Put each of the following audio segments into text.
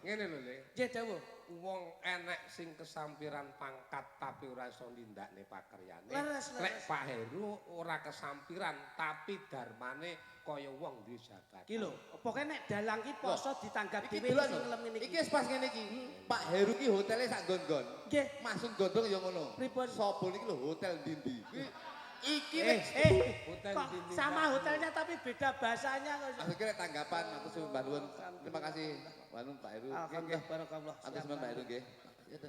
ngene lho, Le. Nggih, dawuh. Wong enek sing kesampiran pangkat tapi ora iso nindakne pakaryane. Leres. Lek Pak Heru ora kesampiran tapi darmane kaya wong duwe jabatan. Ki lho, pokoke nek dalang ki poso ditanggap Iki dhewe delok sing lho. ngelem ngene Iki wis pas ngene iki. Pak Heru ki hotele sak nggon-nggon. Nggih. Masuk gondong ya ngono. Pripun? Sobo niki lho hotel ndi-ndi. Iki Hotel kok dinding sama dapur. hotelnya tapi beda bahasanya kok. Aku kira tanggapan aku sembah nuwun. Terima kasih Mbah Nun Pak Heru. Alhamdulillah barakallah. Atur sembah Mbak Heru nggih.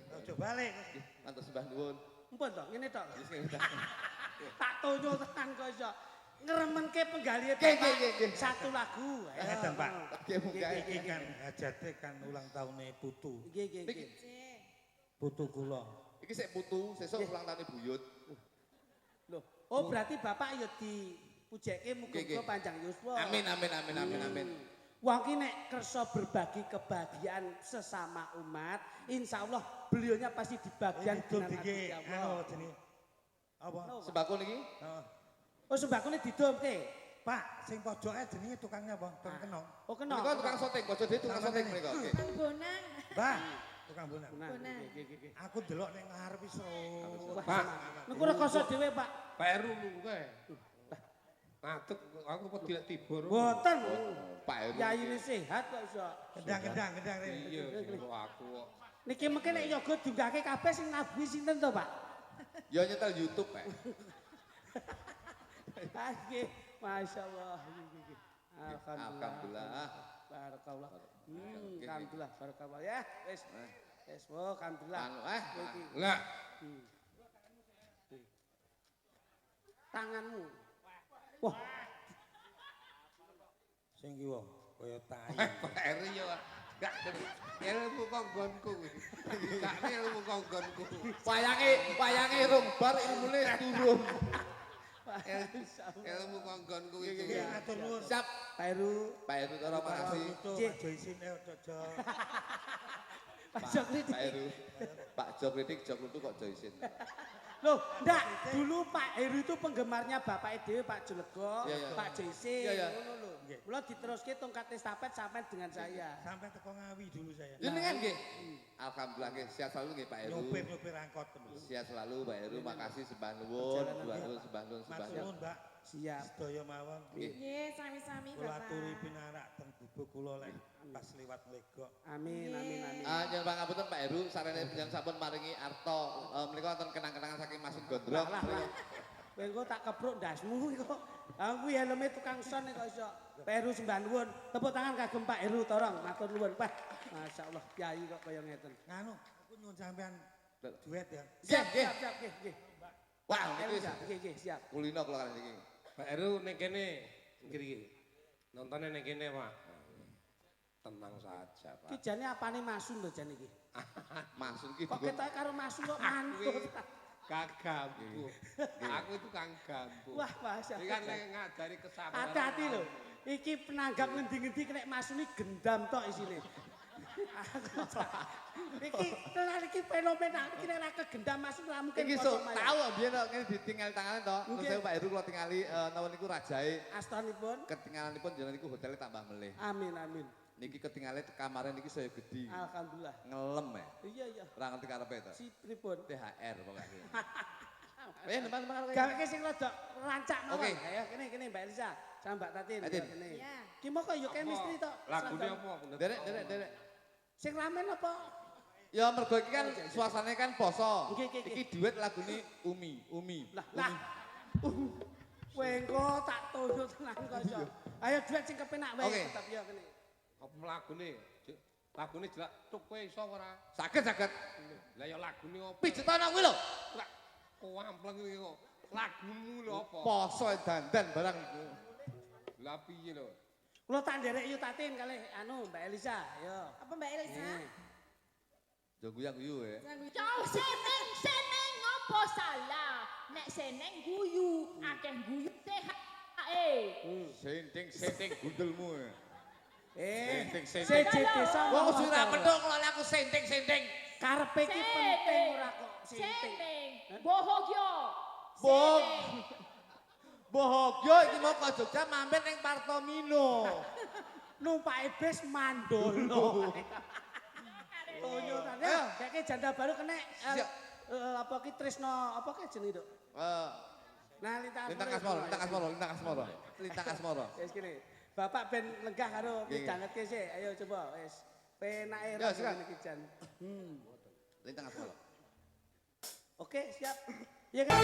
Ojo balik. Atur sembah nuwun. Mumpun to, ngene tok. Wis ngene ta. Tak tonyo tenan kok iso. Ngremenke penggalihe Nggih, nggih, nggih. satu lagu. Ayo. Ngeten, Pak. Nggih munggah. Iki kan hajate kan ulang tahunnya putu. Nggih, nggih. Putu kula. Iki sik putu, sesuk ulang tahun buyut. Loh, oh berarti Bapak ya dipujeke muga-muga panjang yuswa. Amin amin amin amin amin. Wong ki nek kersa berbagi kebahagiaan sesama umat, insyaallah beliaunya pasti di bagian Didol dengan iki hati anu Allah. jenenge apa? Sembako niki? Heeh. Oh sembakone didolke. Pak, sing pojoke jenenge tukangnya apa? Tukang kenong. Oh kena. Menika tukang syuting, bojo dhewe tukang syuting menika. Nggih. Kang Bonang. Mbah, tukang bonan. Nah, Bonang. nggih, nggih, nggih. Aku delok ning ngarep iso. Pak, Niku rekoso dhewe, Pak. Pak Heru munggah. Ngadeg aku kok tidak tibur. Mboten. Pak Heru. Yaine sehat kok iso. Gendang rene. Iya, kok aku kok. Niki mengke nek yoga dunggahke kabeh sing nabuhi sinten to, Pak? Ya nyetel YouTube, Pak. Ah, nggih. Masyaallah. Nggih, nggih, nggih. Alhamdulillah. Barakallah. Oke, Alhamdulillah, barakallah ya. Wis. Wis, oh, alhamdulillah. Anu Iki. Lah, Tanganmu. Wah, Sing kiwa kaya tai. Pak Heru ya gak ilmu konggonku. Gak ilmu konggonku. Wayange rung bar ilmune turun. Ilmu konggonku iki. Nggih, matur nuwun. Siap. Pak Heru. Pak Heru Toro makasih. Putu, Cik. aja isin ojo. Pak Jokri. Pak Heru. Pak Jok kritik Jok Lutu kok Joysin. Loh, enggak. Dulu Pak Heru itu penggemarnya Bapak Dewi, Pak Julego, Iya, iya. Pak Jesse. Iya, iya. Ngono lho. Nggih. Mula diteruske tongkat estafet sampai dengan saya. Sampai teko Ngawi dulu saya. Jenengan nggih. Alhamdulillah nggih sehat selalu nggih Pak Heru. Nyopir angkot terus. Sehat selalu Pak Heru, makasih sembah nuwun, sembah nuwun. Matur nuwun, Mbak. Siap. Sedaya mawon. Nggih, sami-sami Kula Bapak. aturi pinarak teng gubuk kula lek pas liwat legok. Amin, amin, amin. Jangan pangapunten Pak Heru, sarene panjenengan sampun maringi arta menika wonten kenang-kenangan saking Masud Gondrong. Lah. Kowe engko tak kepruk ndasmu kok. Ah kuwi helme tukang son kok iso. Pak Heru sembah nuwun. Tepuk tangan kagem Pak Heru Torong. Matur nuwun, Pak. Masyaallah, kiai kok kaya ngeten. Nganu, aku nyuwun sampean duet ya. Siap, nggih. siap, nggih. Wah, Heru, niki nggih, siap. kulino kula kali niki. Pak Heru ning kene iki. Nontonnya ning kene, Pak. Tenang saja, Ki Pak. jane apane masun lho jane iki. Maksud ki Kok ketoke karo masun kok manut. Kang Gambu. Aku itu Kang Gambu. Wah, Masya Iki kan ngajari kesabaran. Hati-hati lho. Iki penanggap ngendi-ngendi kena masuni gendam tok isine. Iki tenan iki fenomena iki nek ora kegendam masun ora mungkin. iki poso sok mayang. tahu biyen kok ngene ditinggal tangane to. Terus Nggih. saya Pak Heru kula tingali napa niku rajae Astanipun. ketinggalanipun jenengan niku hotelnya tambah melih. Amin, amin. Niki ketinggalan kamare niki saya gede. Alhamdulillah. Ngelem ya. Iya. Ora ngerti karepe to. Si pripun? THR pokoknya. Teman-teman Gaweke sing rada rancak mawon. Oke. Ayo kene Mbak Elisa sama Mbak Tatin. Tatin. Kene. Iya. Ki moko yo chemistry tok. Lagune apa? Derek. Sing ramen apa? Ya mergo iki kan suasananya kan poso. Nggih. Iki duet lagune Umi. Lah. Kowe engko tak tunjuk tenan kok iso. Ayo duet sing kepenak wae Oke. tetep yo kene. Apa lagune? Lagune jelak cuk kowe iso ora? Saged. Lah ya lagune apa? Pijetana kuwi lho. Lah kok ampleng iki kok. Lagumu lho apa? Poso dandan barang iku. Lah piye lho? Kula tak nderek yu Tatin kalih anu Mbak Elisa. Yo. Apa Mbak Elisa? Jo guyu ya. Cau seneng ngopo salah? Nek seneng guyu, akeh guyu sehat. Senting gundelmu. Sejit Senting. desa. Wong sudah pedhok kok aku senting. Karepe iki penting ora kok senting. Seneng. Bohogyo. Bog. Bohogyo iki mau ke Jogja mampir ning Partomino. Numpake bis mandolo. janda baru kena Siap. apa ki Trisno apa ki jenenge, Duk? Nah, Lintang Asmoro. Wis kene. Bapak ben lenggah karo midhangetke sih. Ayo coba wis. Penake Ya, silakan. iki jan. Lintang Asmoro. Oke, siap. Iya kan?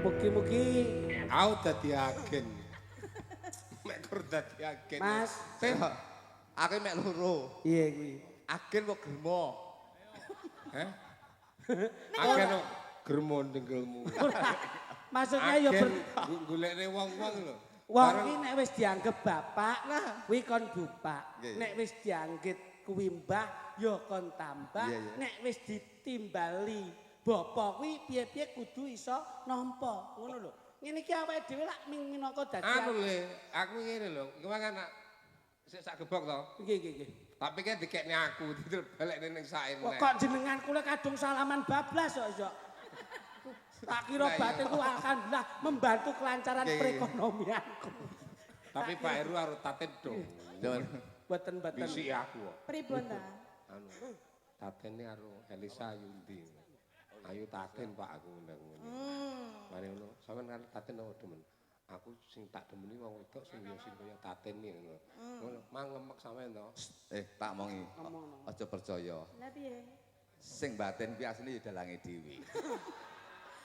Mugi-mugi Aku dadi agen. Mek kur dadi agen. Mas, Aku mek loro. iya kuwi. Agen kok gelmo. Heh? Agen kok germo ndengkelmu. Maksudnya ya Agen golekne wong-wong lho. wong iki nek wis dianggep bapak, kuwi kon bupak. Iya, iya. Nek wis dianggep kuwi mbah, ya kon tambah. Iya, iya. Nek wis ditimbali bapak kuwi piye-piye kudu iso nampa. Ngono lho. Ngene iki awake dhewe lak minangka dadi Anu le, aku ngene lho, iki kan sik sak gebok to. nggih. Tapi kan dikekne aku, terus balekne ning saen. Kok jenengan kula kadung salaman bablas kok iso. Tak kira Nah, iya. batinku alhamdulillah membantu kelancaran Nggih, nggih. perekonomianku. Tapi Pak Heru harus taten dong. Boten-boten. Bisi aku kok. Pripun ta? Anu, tatene karo Elisa Yundi. Ayo taten Pak aku ndang ngene. Mari ngono, sampean kan taten opo demen. Aku sing tak demeni wong wedok sing kaya taten iki ngono. Ngono, mangemek sampean to. Tak mongi. Ngomong. Aja percaya. Lah piye? Sing batin kuwi asline ya dalange dhewe.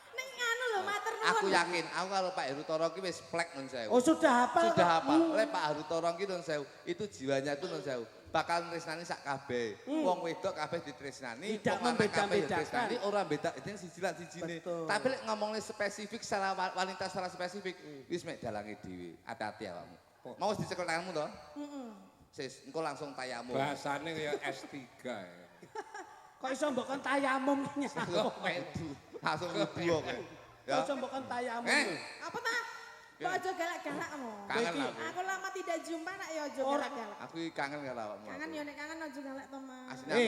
Ning anu lho matur nuwun. Aku yakin, aku kalau Pak Heru Toro ki wis plek nun sewu. Oh sudah hafal. Sudah hafal. Oleh Pak Heru Toro ki nun sewu, itu jiwanya itu nun sewu. Bakal tresnani sak kabeh. Wong wedok kabeh ditresnani, Tidak wong lanang kabeh membeda-bedakan. ditresnani, ora beda itu siji lan sijine. Betul. Tapi lek ngomongne spesifik secara wanita secara spesifik, wis mek dalange dhewe. Hati-hati awakmu. Mau wis dicekel tanganmu to? Sis, engko langsung tayamum. Bahasane kaya S3 ya. Kok iso mbok kon tayamum Kok medu. Langsung mlebu kok. Kok Ya. iso mbok kon tayamum. Apa ta? Kok aja galak-galakmu. Kangen aku. Aku lama tidak jumpa nak ya aja Orang- galak-galak. Aku iki kangen karo awakmu. Kangen yo nek kangen aja galak to, Mas. Asline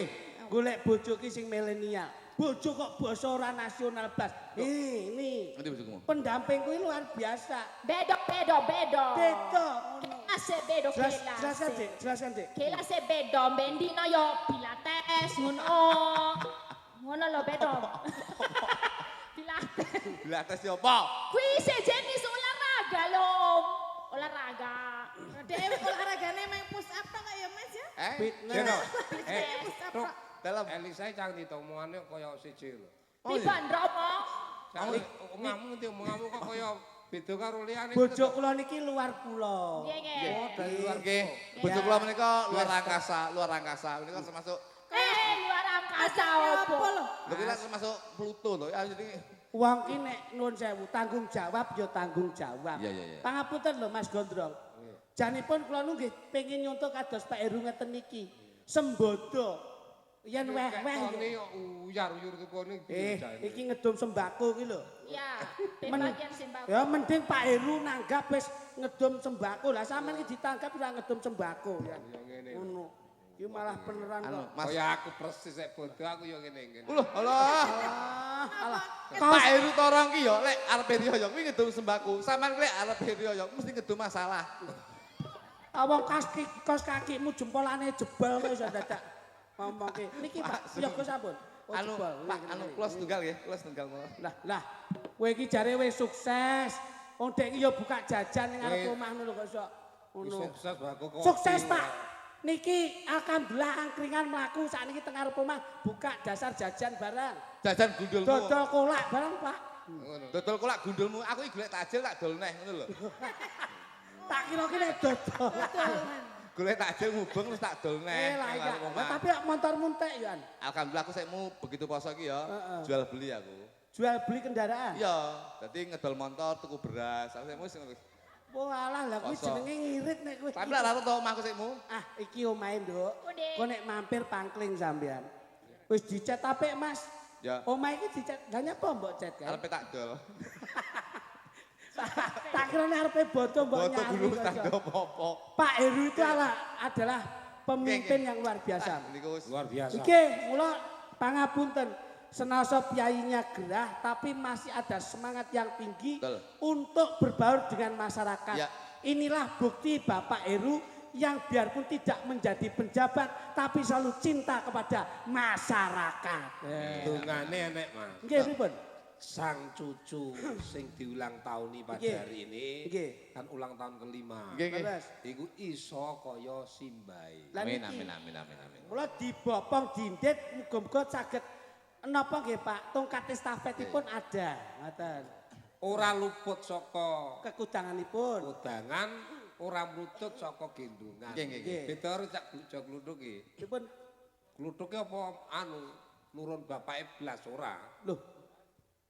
Golek bojo ki sing milenial. Bojo kok basa ora nasional blas. Ini Ngerti bojoku? pendamping kuwi luar biasa. Bedo. Beda ngono. Ase bedo Jelaskan, Dik. Jelaskan, Dik. Kela se bedo bendino yo pilates ngono. Ngono lho bedo. Pilates. Pilates yo apa? Kuwi sejenis olahraga lho. Olahraga. Dewe olahragane main push up tok ya Mas ya? Fitness. Jeno. Push up Tok. tok. Dalam Elisa cang ditomongane kaya siji lho. Piban Romo. Cang omonganmu ndi omonganmu kok kaya beda karo liyane. Bojo kula niki luar pulau. Nggih nggih. Oh, dari luar nggih. Bojo kula menika luar angkasa. Menika termasuk Luar angkasa opo? lho ki termasuk Pluto lho. Ya jadi Wong ki nek nuwun sewu tanggung jawab ya tanggung jawab. Iya. Pangapunten lho Mas Gondrong. Janipun kula nu nggih pengin nyontok kados Pak Heru ngeten niki. Sembodo. Yen weh-weh Kene kok uyar-uyur kene iki ngedum sembako iki lho. Ya, pembagian sembako. Ya mending Pak Heru nanggap wis ngedum sembako. Lah sampean iki ditanggap ora ngedum sembako ya. Ngono. Iki malah beneran kok. Kaya aku persis sik bodo aku ya ngene. Lho, alah. Alah. Pak Heru Torong ki yo lek arepe riyo kuwi ngedum sembako. Sampeyan lek arepe riyo mesti ngedum masalah. Awang kos kakimu jempolane jebol kok iso dadak ngomongke. Niki Pak, ya Gus ampun. Oh, Anu, jebol. Pak, anu kula setunggal nggih, kula setunggal mawon. Lah, kowe iki jare wis sukses. Wong dek iki ya buka jajan ning arep omah ngono kok iso ngono. Sukses aku kok. Sukses Pak. Niki alhamdulillah angkringan mlaku sakniki teng arep omah buka dasar jajan barang. Jajan gundulmu. Dodol kolak barang Pak. Ngono. Dodol kolak gundulmu. Aku iki golek tajil tak dol neh ngono lho. Tak kira kene dodol. Golek takjil mubeng terus tak dol neh. Lah iya. nang omah. Tapi motor muntek ya. Alhamdulillah aku sekmu begitu poso iki ya, jual beli aku. Jual beli kendaraan. Iya, dadi ngedol motor tuku beras. Aku sekmu wis Wah alah lah kuwi Poso. jenenge ngirit nek kowe. Tapi lek lara to omahku sekmu. Ah iki omahe Nduk. Ude. Kok nek mampir pangkling sampean. Wis dicet apik Mas. Ya, Omahe iki dicet. Lah nyapa mbok cet kan? arepe tak dol. Tak kira nek arepe boto mbok Foto nyari. dulu kok tak iso. do apa-apa. Pak Heru itu adalah pemimpin yang luar biasa. Niku wis Luar biasa. Oke, mula pangapunten. Senasa piyayinya gerah tapi masih ada semangat yang tinggi Betul. untuk berbaur dengan masyarakat. Ya. Inilah bukti Bapak Heru yang biarpun tidak menjadi penjabat tapi selalu cinta kepada masyarakat. Dungane enek, Mas. Nggih pripun? Sang cucu sing diulang tahuni pada Nggih. hari ini Nggih. kan ulang tahun kelima. Nggih, nggih. Leres. Iku iso kaya Simbai. Lah Amin, niki, amin, amin, amin, amin. mula dibopong dindit muga-muga saged napa nggih Pak, tongkat estafetipun ada. Ngoten. Ora luput saka Kekudanganipun. udangan, ora mlutut saka gendungan. Nggih, nggih, nggih. Beda karo cak jog kluthuk iki. Pripun? Kluthuke apa anu nurun bapake blas ora. Loh.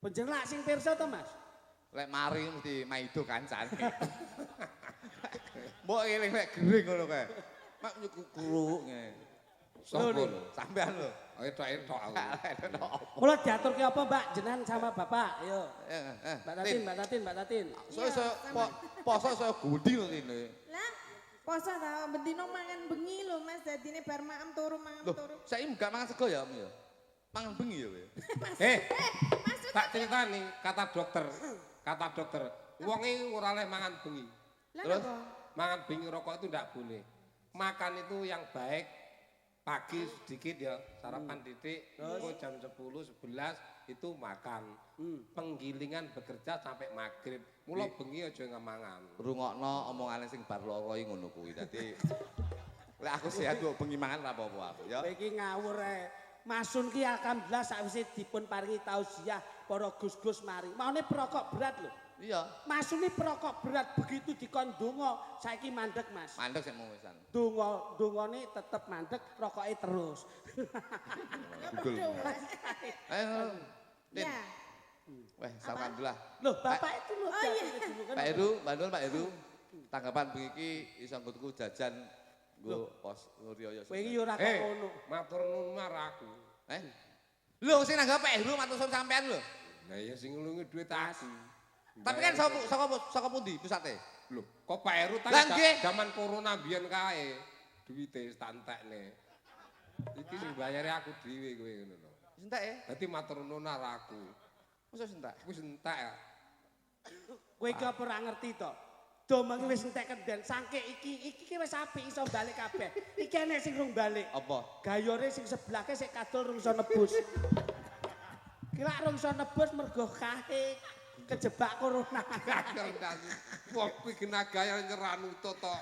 Panjenengan sing pirsa to, Mas? Lek mari mesti maido kancane. Mbok eling lek gering ngono kae. Mak nyuku kuruk nge. Sopo Lho, lho? Sampean lho. Etok-etok aku. Mula diaturke apa, Mbak? Jenengan sama Bapak. Ayo. Mbak Tatin, Tin, Mbak Tatin, Mbak Tatin. saya poso saya gudi lho ini. Lah, poso ta bendino mangan bengi lho Mas, dadine bar maem turu mangan Loh, turu. saya enggak mangan sego ya, Om ya. Mangan bengi ya, kowe. Tak ceritani kata dokter. Kata dokter, wong iki ora oleh mangan bengi. Lah Terus? napa? Mangan bengi rokok itu enggak boleh. Makan itu yang baik pagi sedikit ya, sarapan titik, terus jam 10, 11 itu makan. Penggilingan bekerja sampai maghrib. Mula bengi aja ngamangan. Rungokno omongane sing bar loro iki ngono kuwi. Dadi lek aku sehat kok bengi mangan ora apa-apa aku ya. Kowe iki ngawur ae. Masun ki alhamdulillah sakwise dipun paringi tausiah para gus-gus mari. Maune perokok berat lho. Iya. Masune perokok berat begitu dikon donga, saiki mandek, Mas. Mandek sik mau wisan. Dongane tetep mandek, rokoke terus. Google. Ayo. Tin. Ya. Weh, alhamdulillah. Loh, Bapak itu lho. Oh, iya. Kan. Pak Heru, Bandul Pak Heru. Tanggapan bengi iki iso nggo jajan nggo pos Rioyo. Kowe iki ora kok ngono. Matur nuwun marang aku. Lho sing nanggap Pak Heru matur suwun sampean lho. Lah ya sing ngulungi duit aku. Tapi kan saka pundi pusate? Lho, kok Pak Heru Lah, nggih. zaman corona biyen kae duwite tak entekne. Iki sing bayare aku dhewe kowe ngono lho. Entek ya? Dadi matur nuwun marang aku. Masa entek? Wis entek ya. Kowe iki apa ora ngerti to? Domeng wis entek kenden, sangke iki wis apik iso balik kabeh. Iki enek sing rung balik. Apa? Gayore sing sebelahke sik kadol rung iso nebus. Kira rung iso nebus mergo kae kejebak corona. Kadang dadi wong iki gaya nyeran utut to.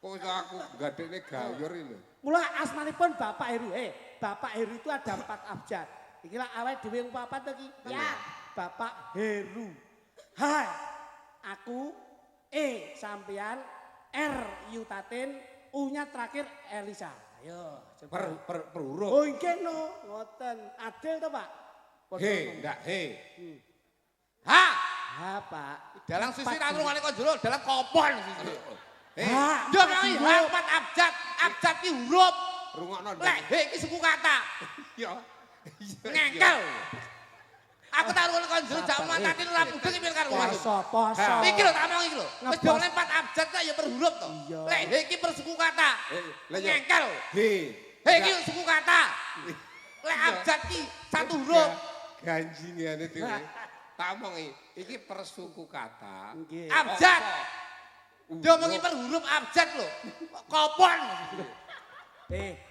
Kok iso aku gadekne gayor iki lho. Mula asmanipun Bapak Heru. Bapak Heru itu ada 4 abjad. Iki lah awake dhewe wong papat to iki. Ya. Bapak Heru. Hai. Aku sampean R Yutatin, U-nya terakhir Elisa. Ayo, coba. Per huruf. Oh, nggih no, ngoten. Adil to, Pak? He, ndak he. Ha! Ha, Pak. Dalang sisi tak rungane kok jero, dalang kopon sisi. Yo nang hampat abjad. Abjad ki huruf. Rungokno. Lek he iki suku kata. Yo. Ngengkel. Aku tak rungokno kon jero jak matati ora mudeng iki karo aku. Poso. Iki lho tak omong iki lho. Wis diomongne 4 abjad kok ya per huruf to. Lek he iki per suku kata. Ngengkel. He iki suku kata. Lek abjad ki 1 huruf. Ganjingane dhewe. Tak omongi, iki per suku kata. Abjad. Diomongi per huruf abjad lho. Kopon.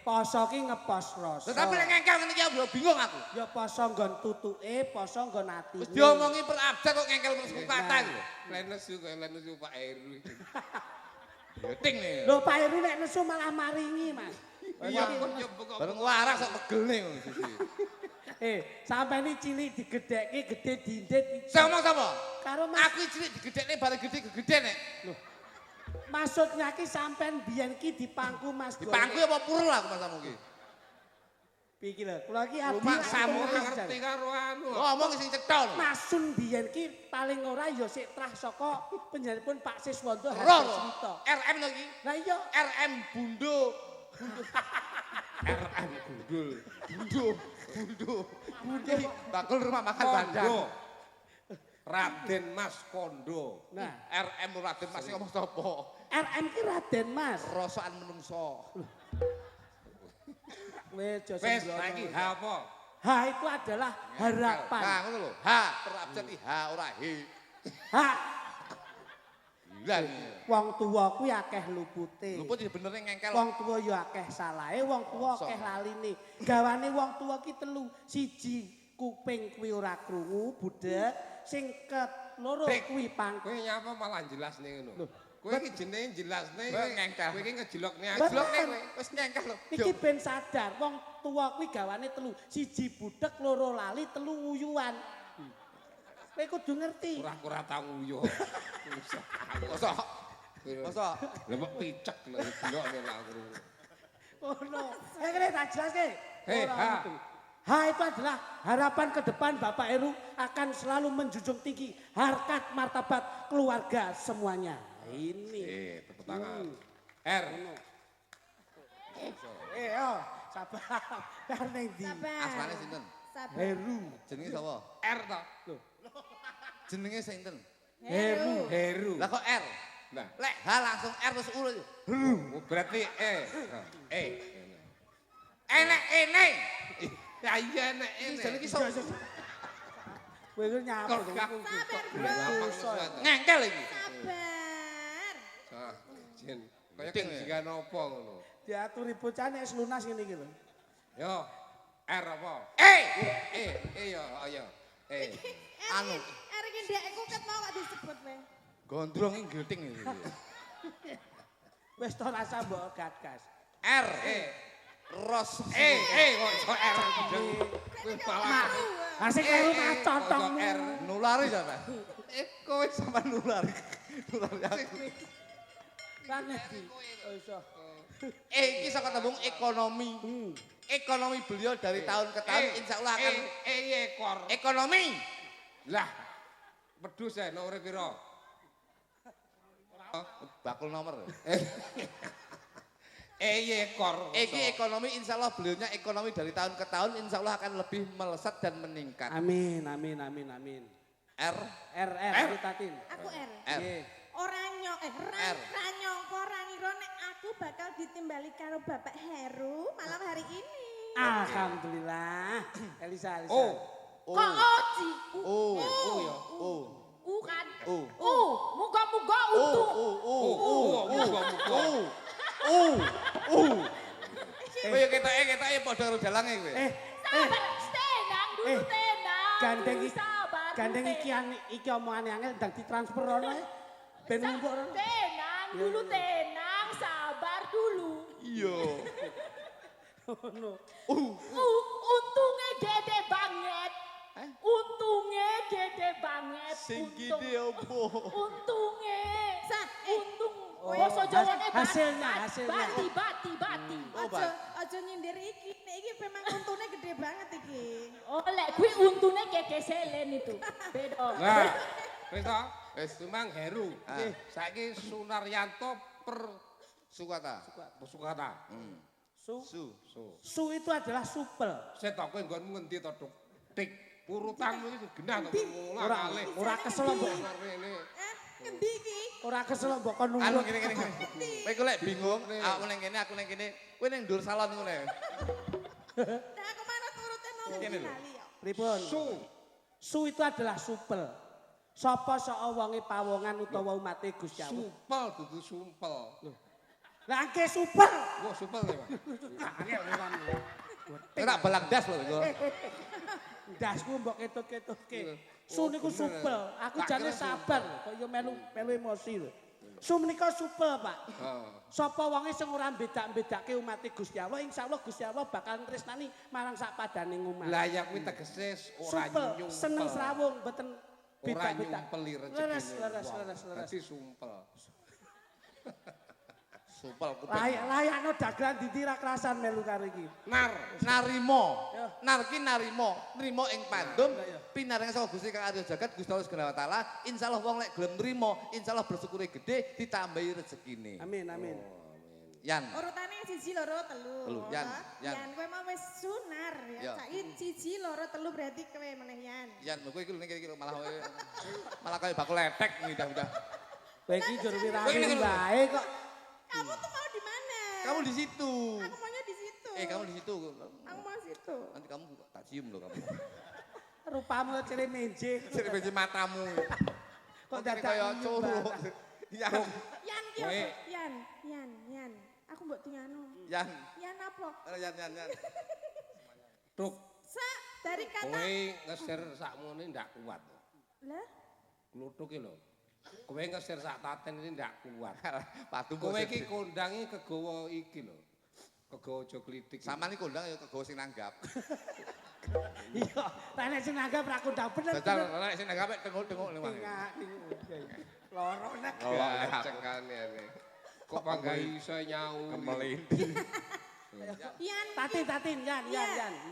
Poso ki ngepos rasa. Tapi lek ngengkel ngene iki yo bingung aku. Ya poso nggon tutuke, poso nggon atine. Wis diomongi per abjad kok ngengkel per suku kata iki lho. Lenesu Pak Heru. Yoting nih. Lho Pak Heru nek nesu malah maringi, Mas. Iya kok nyebuk kok. Bareng waras kok pegel nih sisi. Sampai ini cilik digedhekke gede dindit. Sama sapa? Karo Mas. Aku cilik digedhekne bareng gede nek. Loh. Maksudnya ki sampean biyen ki dipangku Mas. Dipangku apa purul aku masamu ki? Iki lho, kula ki abdi. Maksamu ngerti karo anu. Ngomong sing cetha lho. Masun biyen ki paling ora ya sik trah saka penjaripun Pak Siswanto Roh. Harjasmito. RM lho ki. Lah iya, RM Bundo. RM Gundul. Bundo. Bakul rumah makan Bandang. Kondo. Raden Mas Kondo. nah RM Raden Mas ngomong sapa? RM ki Raden Mas. Rosokan menungso. Wis aja Wes sembrono. saiki ha apa? Ha itu adalah harapan. Nah, ngono lho. H per abjad iki H ora he. Ha, Gila nih. wong tuwa kuwi akeh lupute. Luput ya bener ngengkel. Wong tuwa ya akeh salahe, wong tuwa akeh laline. Gawane wong tuwa ki telu. Siji kuping kuwi ora krungu, budek. Sing keloro kuwi pangku. Kowe nyapa malah jelas ning ngono. Loh, Kowe iki jenenge jelasne. Kowe ngengkel. Kowe iki ngejlokne Betul. Jlokne kowe wis ngengkel lho. Iki ben sadar, wong tuwa kuwi gawane telu. Siji budek, loro lali, telu nguyuan. Kowe kudu ngerti. Ora tau nguyuh. Mosok. Mosok. Lah kok picek lho delokne lak ngono. Oh no. Kene tak jelaske. Hei, Ora ha. gitu. Ha itu adalah harapan ke depan Bapak Heru akan selalu menjunjung tinggi harkat martabat keluarga semuanya. Ini. Tepuk tangan. R. Oh, sabar. Kar ning ndi? Asmane sinten? Sabar. Heru. Jenenge sapa? R to. Loh, Jenenge sinten? Heru. Heru. Lah kok R? Nah, Lek H langsung R terus U. berarti E. E. Enek ene. Ya iya nek Iki ini. jenenge iki sapa? Kowe ku nyapa. Sabar, Bro. Ngengkel iki. Sabar. Jen, kaya Ting, kenjingan apa ngono. Diaturi bocah nek lunas ngene iki lho. Yo, R apa? Eh, Ya, ayo. E. anu Erik ndek kuket mau kok disebut kowe. gondrong iki gilting iki. Wis to rasa mbok gagas. R. Ros. Kok iso R gendeng. Kowe malah Asik karo kacotongmu. R. Nulari sampe. Kowe sampe nulari. Nulari aku. Kan iki. Iso. Iki saka tembung ekonomi. Ekonomi beliau dari tahun ke tahun insya Allah akan ekor. ekonomi. Lah, pedus ya nomor piro? Bakul nomor. Ekor. Iki ekonomi insya Allah beliaunya ekonomi dari tahun ke tahun insya Allah akan lebih melesat dan meningkat. Amin, amin, amin, amin. R. R Tatin. Aku R. R. Nggih. Ora R. nyongko ora ngira nek aku bakal ditimbali karo Bapak Heru malam hari ini. Alhamdulillah. Elisa. Oh. Kok oji? Oh ya. Oh. U kan? Oh. Muga-muga untung. Kaya ketoke padha karo dalange kowe. Sabar, tenang dulu, tenang. Gandeng Dulu, iki. sabar. Gandeng iki omongane angel ndang ditransfer rono ya. Ben ngumpuk rono. Tenang dulu, tenang. Sabar dulu. Iya. Ngono. Untungnya gede banget. Untungnya gede banget. Sing Untung. gede opo? Untungnya. Untung. Oh, Basa Jawane hasilnya. bati. Aja nyindir iki. Nek iki memang untune gede banget iki. Oh, lek kuwi untune kekeselen itu. Beda. Nah, wis to? Wis. Tumang Heru. Ah. Saiki Sunaryanto persukata. Persukata. Su. Su. Su itu adalah supel. Setok kowe nggonmu ngendi to, Duk? Tik. Urutanmu iki genah to ngulang Ora kalih. ora kesel mbok. Rene. Ngendi iki? Ora kesel mbok kon Anu nurut. ngene. Kowe kok lek bingung, aku ning kene, aku ning kene. Kowe ning ndur salon ngene. Nah, aku manut urute mau Kene lho. lali ya. Pripun? Su itu adalah supel. Sapa sok wonge pawongan utawa umate Gusti Allah. Supel dudu sumpel. Lah angke supel. Wah, supel ya, Pak. Angel kan. Kowe tak balang das lho iku. Dasku mbok ketut-ketutke. Su niku supel. Aku jane sabar kok ya melu emosi lho. Su menika supel, Pak. Heeh. Sapa wonge sing ora bedak-bedake umate Gusti Allah, insyaallah Gusti Allah bakal tresnani marang sak padane umat. Lah ya kuwi tegese ora Supel, nyumpel. seneng srawung mboten Ora bedak-bedak. nyumpeli rezekine. Leres. Dadi sumpel. Supel kuping. Layakno dagelan ditira kerasan melu karo iki. Narimo. Ya. Nar ki narimo. Nrimo ing pandum Ya. pinaring saka Gusti Kang Arya Jagat Gusti Allah Subhanahu wa taala. Insyaallah wong lek gelem nrimo, insyaallah bersyukure gede ditambahi rezekine. Amin. Yan. Urutane 1 2 3. Telu, Yan. Yan kowe mau wis sunar Ya. ya. Saiki 1 2 3 berarti kowe meneh Yan. Yan, kowe iki ning kene malah kaya bakul letek udah. Kowe iki jur Kowe wirane ini lho. bae kok. Kamu tuh mau di mana? Kamu di situ. Aku maunya di situ. Kamu di situ. Aku mau situ. Nanti kamu tak cium loh kamu. Rupamu cere menje. Sing benci matamu. Kok Kaya dadak curu. Yan. Yan ki Kowe. apa? Yan. Aku mbok tingano. Yan. Yan apa? Yan. Duk, Sa dari kata kowe ngeser sakmene ndak kuat. lah Kluthuk iki lho. Kowe ngeser sak taten ini ndak kuat. Patu Kowe iki kondange kegawa iki lho. Kegawa aja klitik. Sama nih kondang ya kegawa sing nanggap. Iya, nek sing nanggap ra kondang bener. Jajal nek sing nanggap tengok-tengok ning mana. Loro nek. Cengkane ini. Kok panggai iso nyau. Kemelinti. Yan. Tatin, Yan.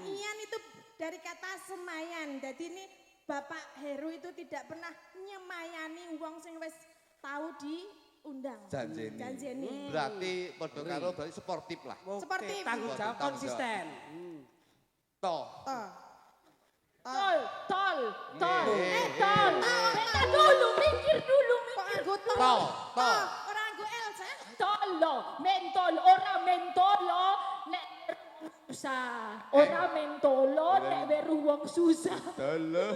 Yan itu dari kata semayan. Jadi ini Bapak Heru itu tidak pernah nyemayani wong sing wis tahu diundang. Janjeni. Berarti padha karo berarti sportif lah. Seperti tanggung jawab konsisten. Toh. Tol. Tol. Eh, Beta dulu, mikir dulu. kok anggo tol? Toh. Ora anggo L, Sa? Tolo, mentol, ora mentolo, nek susah. Ora mentolo, nek weruh wong susah. Dolo.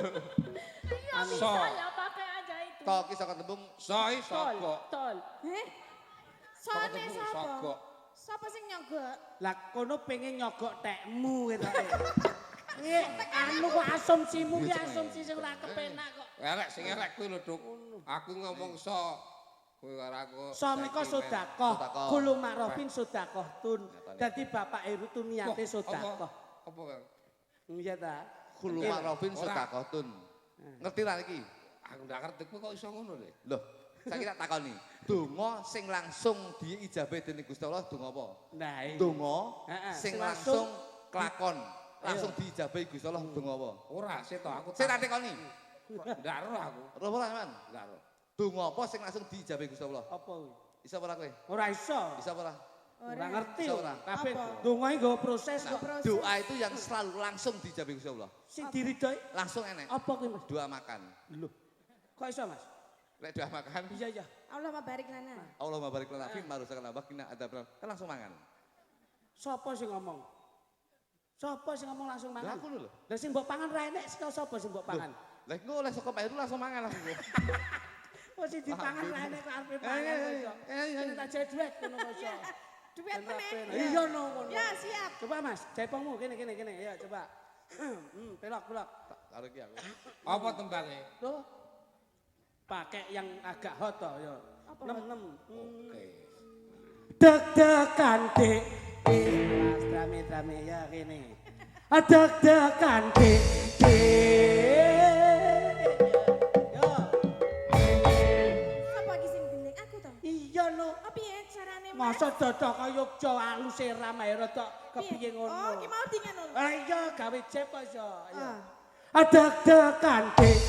Iya, bisa ya pakai aja itu. Toh ki saka tembung Soi Tol, sogok. tol. Soalnya Ketemu sapa? sogok. Sapa sing nyogok? Lah kono pengen nyogok tekmu ketoke. Anu kok asumsimu ki asumsi sing ora kepenak kok. Elek sing elek kuwi lho, Duk. Aku ngomong so. Kowe karo aku. Sonika sedekah, Sedekah. kulo makrofin sedekah tun. Dadi Bapak Heru tu niate sedekah. Apa Kang? Iya ta? khulu ma'rufin sedekahun. Ngerti ra iki? Aku ndak ngerti kowe kok iso ngono lho. Loh, saiki tak takoni. Donga sing langsung diijabahi dening Gusti Allah donga apa? Nah, iki. Donga Heeh, sing sing langsung langsung kelakon, langsung diijabahi Gusti Allah donga apa? Ora, seto aku. Sing tak takoni. Ndak roh aku. Roh ora sampean? Ndak roh. Donga apa sing langsung diijabahi Gusti Allah? Apa kuwi? Iso ora kowe? Ora iso. Iso ora? Ora ngerti. Iso ora? Kabeh Apa? donga iki nggawa proses kok. Doa itu yang selalu langsung diijabahi Gusti Allah. Sing diridhoi Langsung enek. apa kuwi, Mas? Doa makan. Lho. Kok iso, Mas? Lek doa makan, Iya. Allah mabarik lana. Allahumma barik lana fi ma razaqtana wa qina adzabannar. Kan langsung mangan. Sapa sing ngomong? Sapa sing ngomong langsung Lah mangan? aku lho. Lah sing mbok pangan ra enek sapa sing mbok pangan? Lah engko oleh saka Pak Heru langsung mangan langsung. Kok sing dipangan ra enek kok arepe pangan kok iso. Sing tak jare duit ngono kok iso. Duit meneh. Iya no ngono. Ya, siap. Coba Mas, cepongmu kene. Ya coba. Pelok. Karo iki aku. Apa tembange? Tuh. Pakai yang agak hot toh ya. Apa? 6. Oke. Deg-degan dik. Mas drame ya kene. Deg-degan dik. Yo. Apa iki sing gendeng aku to? Iya no. Apa ya carane Mas? Masa dodok kaya Yogya aluse ramae rada kepiye ngono. Oh, ki mau di ngono. Ah iya gawe jeb kok iso. Ayo. Ah. Deg-degan dik.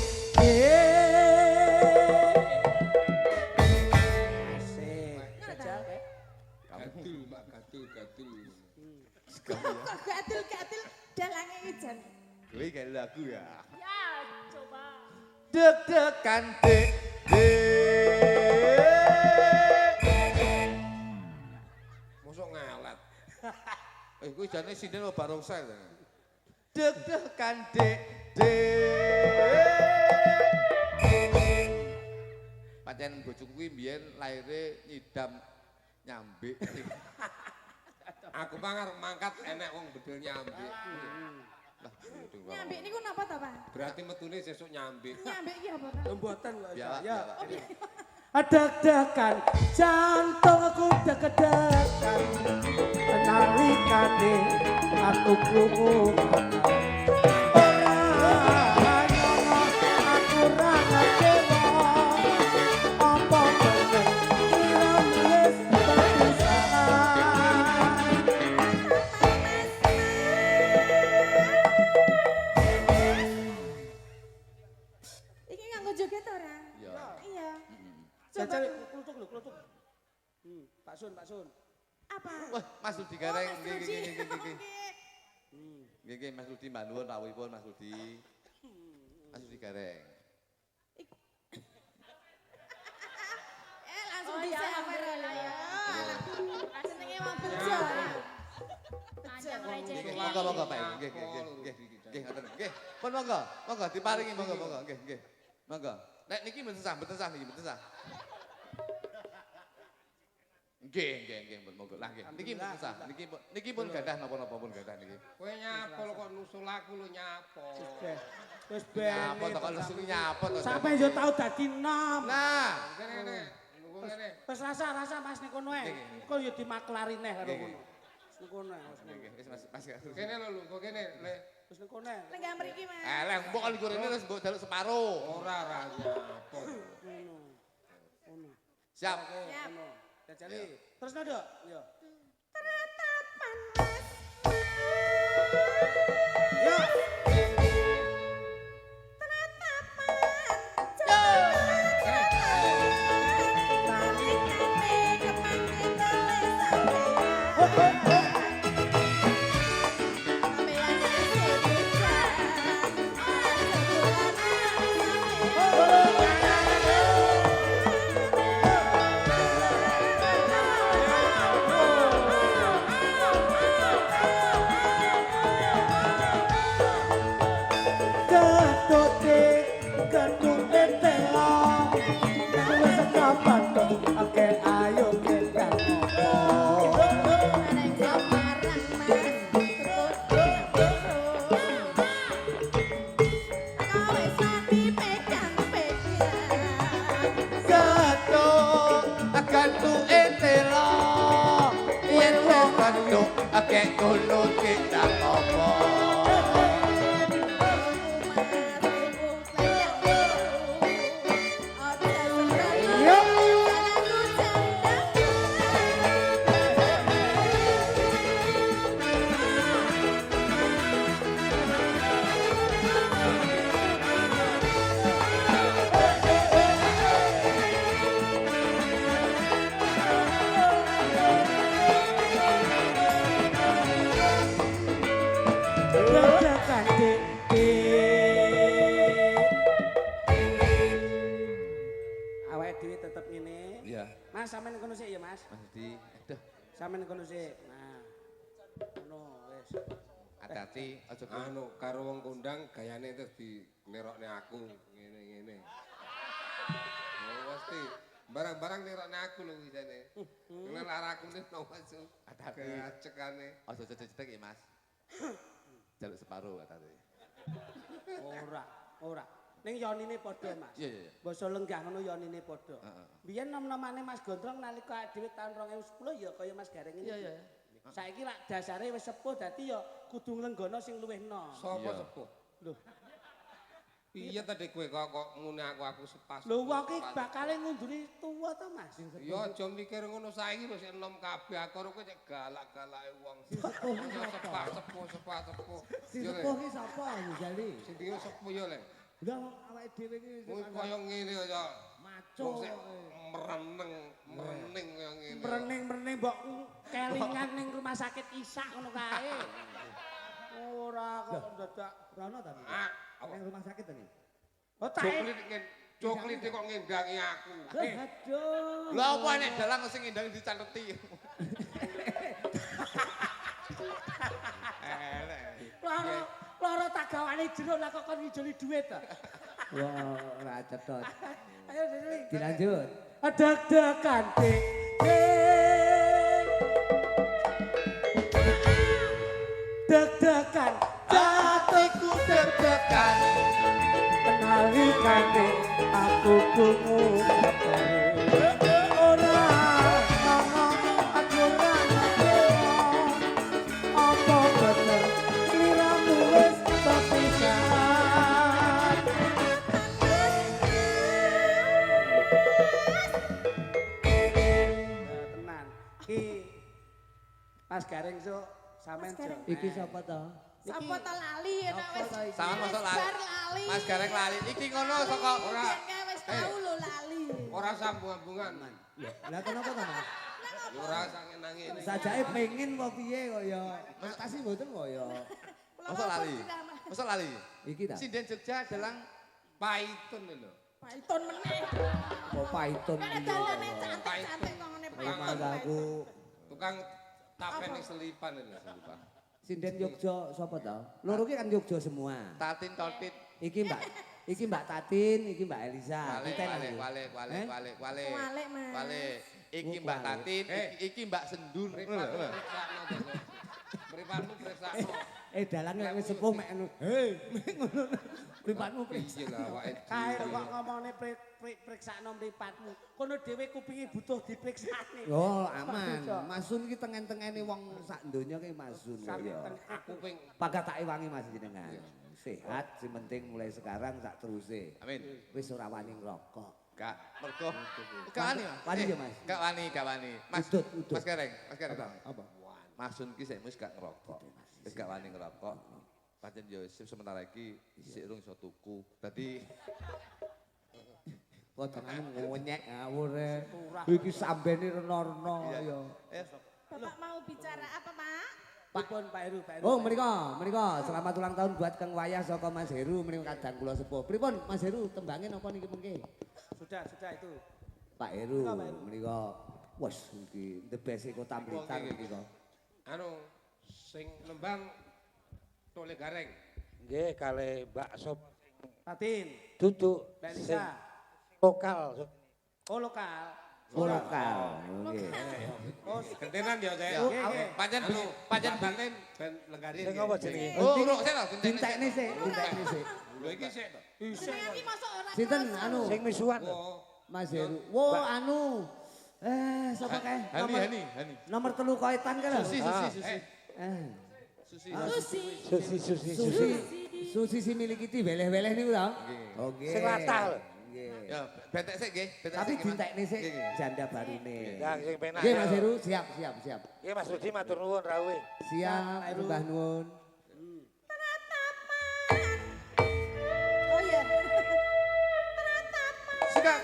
Asik. Jajal. Gadul, Mak gadul. Kok gatil-gatil dalange ijan. Kowe gawe lagu ya. Ya, coba. Deg-degan dek. Mosok ngelet. Kuwi jane sinden apa barongsai to. Deg-degan dek. Pancen bojoku kuwi mbiyen laire nyidam nyambik. Aku mah arep mangkat enek wong bedel nyambik. Lah, Nyambik niku napa ta, Pak? Berarti metune sesuk nyambik. Nyambik iki apa, Pak? Mboten kok. biawak, Ya. biawak. Deg-degan jantungku deg-degan nalikane aku krungu ora nyono aku ra ngecewa apa bener ira wis berpisah. Iki nganggo joget ora? Iya. Iya. Coba Jajal kluthuk lho, kluthuk. Pak Sun. apa? Wah, Mas Ludi gareng. Oh, Mas Rudi. Oke. Nggih, Mas Ludi manuwun rawuhipun Mas Ludi. Mas Ludi gareng. Langsung Oh, ya, disamper alhamdulillah, ya. Senenge wong bejo. Panjang Nggih, lecet. monggo Pak. Nggih. Nggih, ngoten. Nggih. Pun monggo. Monggo diparingi monggo. Nggih. Monggo. Nek niki mboten sah niki mboten sah. Nggih, pun monggo. Lah nggih. Niki mboten sah. Niki pun gadah napa-napa pun gadah niki. Kowe nyapol kok nusul aku lho nyapol. Wis Nyapa ben. to kok lesu nyapa to. Sampai yo tau dadi nom. Nah, Kene. Nunggu kene. Wis rasa Mas nek kono ae. Engko yo dimaklari neh karo Nggih, kono. Wis kono ae. nggih, wis Mas. Kene lho, kok kene. Le. Wis nek kono ae. Lenggah mriki, Mas. Lah mbok kan gorene wis mbok jaluk separo. Ora ra nyapol. Kono. Siap. Siap. Kono. Jajali. Terus ndok? Yo. Teratapan Mas. Yo. Akeh kulo tidak apa. Awake dhewe tetep ngene. Iya. Mas sampean kono sik ya, Mas. Mas Di, aduh, Sampean kono sik. Nah. Ngono wis. hati-hati aja Anu karo wong kondang gayane terus dinerokne aku ngene-ngene. Oh pasti barang-barang nerokne aku lho wisane. Kena laraku nih no masuk. Hati-hati. Gacekane. aja cetek ya, Mas. Jaluk separuh hati-hati. Ora. Ning yonine padha, Mas. Iya. Basa lenggah ngono yonine padha. Heeh. Biyen nom-nomane Mas Gondrong nalika dhewe taun 2010 ya kaya Mas Gareng ini. Iya. Saiki lak dasare wis sepuh dadi ya kudu nglenggana sing luwih enom. Sopo Iya. sepuh? Lho, Piye tadi kowe kok ngune aku sepas. lho wong iki bakale ngunduri tuwa to, Mas. Ya aja mikir ngono saiki wis enom kabeh akor kowe cek galak-galake wong. Sepuh. Yo le. Sepuh ki sapa Jali? Sing dhewe sepuh yo le. Lah awake dhewe ki Kowe kaya ngene kaya maco. wong sing mereneng kaya ngene. Merening-merening mbok kelingan ning rumah sakit Isak ngono kae. Ora kok dadak Rono ta? Ning rumah sakit ta nih? Oh tak. Coklit kok ngendangi aku. Aduh. Lha apa nek dalang sing ngendang dicateti. Loro tak gawane jero lah kok kon ngijoli dhuwit ta. Wah, ora cedhot. Ayo Dini. Dilanjut. Deg-degan dik. Deg-degan Hatiku deg-degan. nalikane aku krungu ora ana aturan apa bener sliramu wis kepisahan tenan iki Mas Gareng sok sampean jok Iki sapa to? Sapa to lali nek wis Sama masuk lali. bar lali. Mas Gareng lali. Iki ngono saka Ora. Nek wis tau lho lali. Ora sambung-sambungan. Lah kenapa to, Mas? Ya ora sangen-nangin. Sajake pengen apa piye kok ya. Atasi mboten kok ya. masuk lali. Masuk lali. Iki ta. Sinden Jogja dalang Paitun lho. Python meneh. Apa Python Nek iki. dalane cantik-cantik kok ngene Mas aku Tukang tapen ning selipan lho, selipan. sinden Yogya sapa to? Loro ki kan Yogya semua. Tatin Totit. Iki Mbak Tatin, iki Mbak Elisa. Wale, Kita wale, lho. wale, wale, Eh? wale, wale. Wale, Mas. Wale. Iki Oh, Mbak wale. Tatin, iki Mbak Sendun. Mripatmu periksakno to. Mripatmu periksakno. Dalang nek wis sepuh mek ngono. Hei, ngono. Pripatmu Iya lah awake kae dhewe. kok ngomongne priksakno mripatmu kono dhewe kupinge butuh dipriksakne Oh, aman. Masun ki tengen-tengene wong sak donya ki masun ya. Aku ping Pagat tak ewangi Mas jenengan. Sehat, sing penting mulai sekarang tak teruse. Amin. Wis ora wani ngrokok. Gak, mergo. Gak wani, Mas. Wani ya, Mas? Gak wani, gak wani. Mas, Udut, udut. Mas Gareng, Mas Gareng. Apa? Masun ki sik wis gak ngerokok. Wis gak wani ngerokok. Pancen yo isih sementara iki isih urung iso tuku. Dadi Kok tenan ngonyek ngawur. Iki sambene rena-rena ya. Bapak mau bicara apa, Pak? Pripun Pak Heru Oh, menika selamat ulang tahun buat Kang Wayah saka Mas Heru menika kadang kula sepuh. Pripun Mas Heru tembange napa niki mengke? sudah itu Pak Heru menika wes iki the best kota Blitar iki kok. anu sing nembang Tole Gareng. Nggih kalih bakso Tatin duduk Mbak sing Lisa lokal. oh lokal Lokal. Nggih. oh Gentenan ya saya. pancen Anu pancen batin ben lenggarin. Sing apa jenenge? Oh, urung sik lho, Dintekne sik, dintekne sik. Lho iki sik to. Jenengan iki mosok ora Sinten anu Sing misuhan. Oh, Mas Heru. Wo anu sapa kae? Hani. Nomor 3 koetan kan lho. Susi. Susi. Susi. Susi si milik iki weleh-weleh niku to? Oke. Sing latah lho. Nggih. Ya, betek sik nggih, betek Tapi sik. dintekne sik janda barune. Ya sing penak. Nggih Mas Heru, siap. Nggih Mas Rudi matur nuwun rawuh. Siap, Mbah nuwun. Oh iya. Sikat.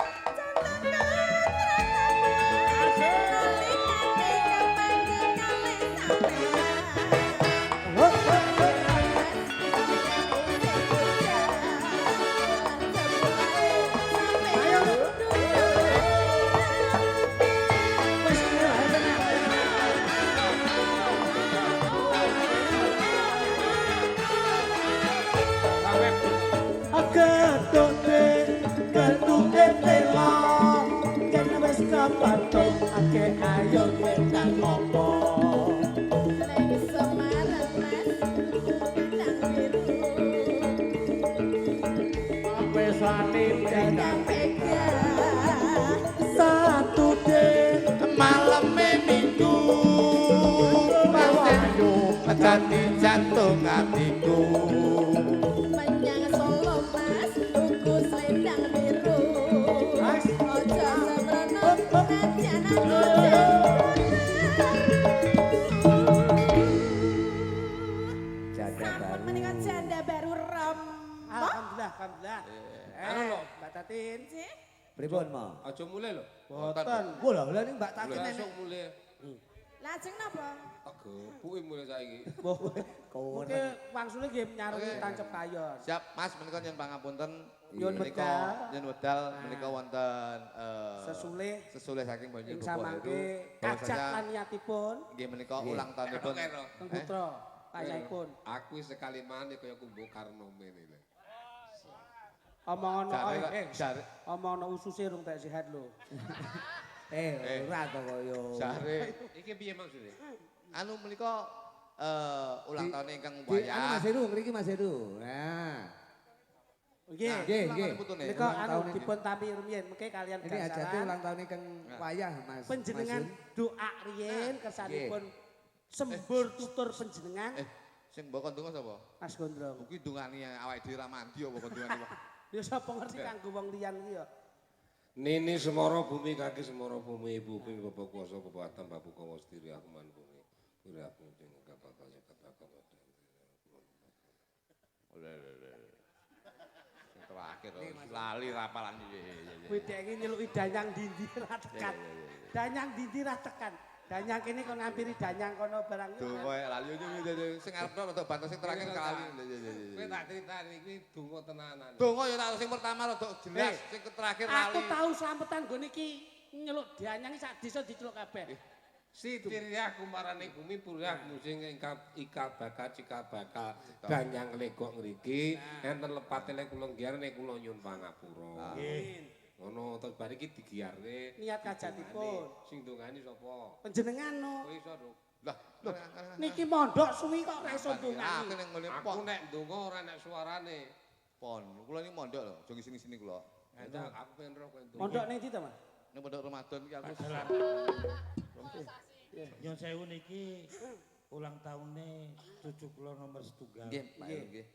Ketuke telo yen wis kapatok akeh ayo kita ngopo Ning Semarang Mas, ndang biru. wis wani Ndang pegang. satu dek Maleme Minggu. Wayu Dadi jantung atiku. Menyang Solo Mas, tuku selendang biru. Ojo sembrono, najanan ojo. Janda Sampun baru. menika janda baru rom. alhamdulillah Anu lho. Mbak Tatin Pripun, Mo? Aja mulai lho. boten Wah, lha ini Mbak Tatin Mulai nenek. esuk mulai. Lajeng napa? Tak gepuki mulai saiki. Mungkin wangsule nggih nyarungi tancep kayon. Siap, Mas, menika nyuwun pangapunten. Nyuwun Menika wedal. nyuwun wedal menika wonten Sesule saking banyu ing Bapak Heru. samangke kajat lan niatipun Nggih menika ulang tahunipun. Teng putra kayahipun. Aku sekali maneh kaya kumbu Karno mene. Omong Jare ana ususe rung tak sehat lho. Ora to kaya. jare Iki piye maksudnya? anu menika ulang tahun ingkang Anu Mas wayah. Heru, ngriki Mas Heru. Nah. Nggih. Nggih. Menika Ulang anu tahun ini. dipun tampi rumiyin mengke kalian Ini ajate gangsalan. ulang tahun ingkang wayah Mas. Panjenengan doa riyen kersanipun sembur tutur panjenengan Sing mbok ndonga sapa? Mas Gondrong. Kuwi ndongani awake dhewe ra mandi apa ndongani wong. Ya sapa ngerti kanggo wong liyan iki ya. Nini semoro bumi kaki semoro bumi ibu bumi bapak kuasa bapak atam bapak kawas diri aku man bumi. Puri aku sing bakal Sing terakhir lali rapalan iki. Kuwi dek iki nyeluki danyang dindi ra tekan. Danyang dindi ra tekan. Danyang kene kon ngampiri danyang kono barang yo. Donga lali sing arep rada bantu sing terakhir kali. Kowe tak critani iki donga tenanan. Donga ya tak sing pertama rada jelas, sing terakhir Aku lali. tahu sampetan nggone iki nyeluk danyang iki sak desa diceluk kabeh. Si diri aku marane bumi puri aku sing ika baka cika baka danyang legok ngriki enten lepate lek kula nggiyar nek kula nyun pangapura. Nggih. Ngono terus bar iki digiyarne Niat kajatipun. sing dongani sapa? Panjenengan no. Kowe iso Duk? Lah, Niki mondok suwi kok ora iso aku ndongani. ning ngene Aku pon. nek ndonga ora nek suarane. Pon, kula ini mondok lho, aja ngisini-sini kula. Enak aku pengen roh kowe ndonga. Mondok ning ndi to, Mas? Ning pondok Ramadan iki aku Nyon sewu niki ulang tahunnya cucu kula nomor setunggal. nggih, Pak Heru nggih.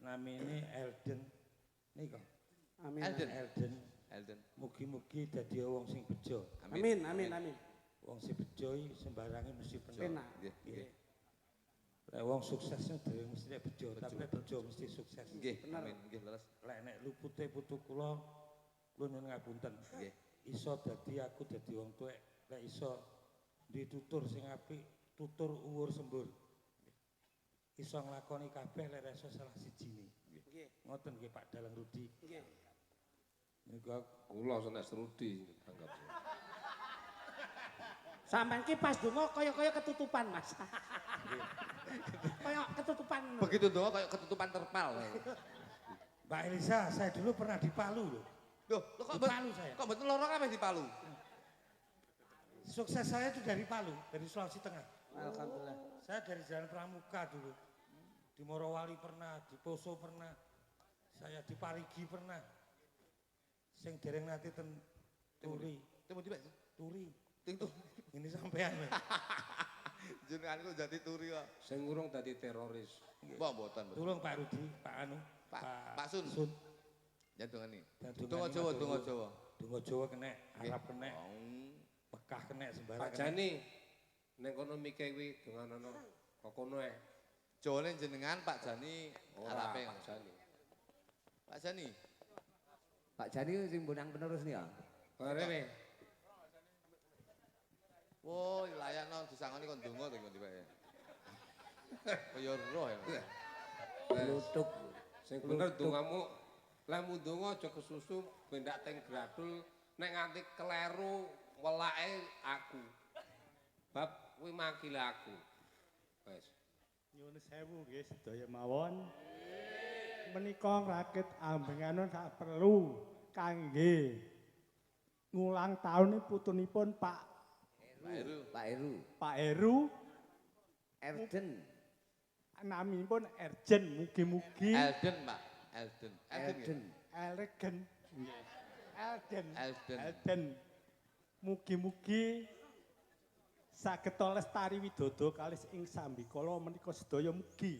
Namine Elden. Nika. Amin. Elden. Mugi-mugi dadi wong sing bejo. Amin, amin, amin. Wong sing bejo iki sembarange mesti penak. Penak. Nggih, nggih. Lek wong suksesnya dhewe mesti nek bejo, tapi nek bejo mesti sukses. Nggih, amin, nggih leres. Lek nek lupute putu kula nyuwun ngapunten. Nggih. Iso dadi aku dadi wong tuwek, lek iso ditutur sing apik, tutur uwur sembur. Iso nglakoni kabeh lek iso salah sijine. Nggih. Ngoten nggih Pak Dalang Rudi. Nggih. Niku Kula senek Rudi anggap. Sampeyan ki pas donga kaya-kaya ketutupan, Mas. Kaya ketutupan. Begitu doang kayak ketutupan terpal. Mbak Elisa, saya dulu pernah di Palu loh. Loh, kok Di Palu saya. Kok betul lorong apa di Palu? Sukses saya itu dari Palu, dari Sulawesi Tengah. Alhamdulillah. Saya dari Jalan Pramuka dulu. Di Morowali pernah, di Poso pernah. Saya di Parigi pernah. Sing dereng nanti Turi. Temu di Turi. Ting-tung. Ini sampean. Jenenganku jadi turi kok. Sing urung dadi teroris. Mbok mboten. Tolong Pak Rudi, Pak Anu. Pak Sun. Sun. Ya dongani. Donga Donga Jawa, donga Jawa. Donga Jawa kena, Arab kena, Oh. Mekah kena sembarang. Pak Jani ning kono mike kuwi donganana kok kono ae. Jawane jenengan Pak Jani Ora Arape. Pak Jani. Pak Jani. Pak Jani sing bonang penerus nih ya. Rene. Oh, layakno disangoni kon donga to ngendi wae. Kaya roh ya. Lutuk. Sing bener dongamu lemu donga aja kesusu bendak teng gradul nek nganti kleru welake aku. Bab kuwi makile aku. Wes. Nyuwun sewu nggih sedaya mawon. Menika rakit ambenganon sak perlu kangge ngulang taun putunipun Pak Pak Heru. Erden. Naminipun Erjen mugi-mugi Elden, Pak. Elden. elegen. Elden. Elden. Mugi-mugi saged lestari widodo kalis ing sambikala menika sedaya mugi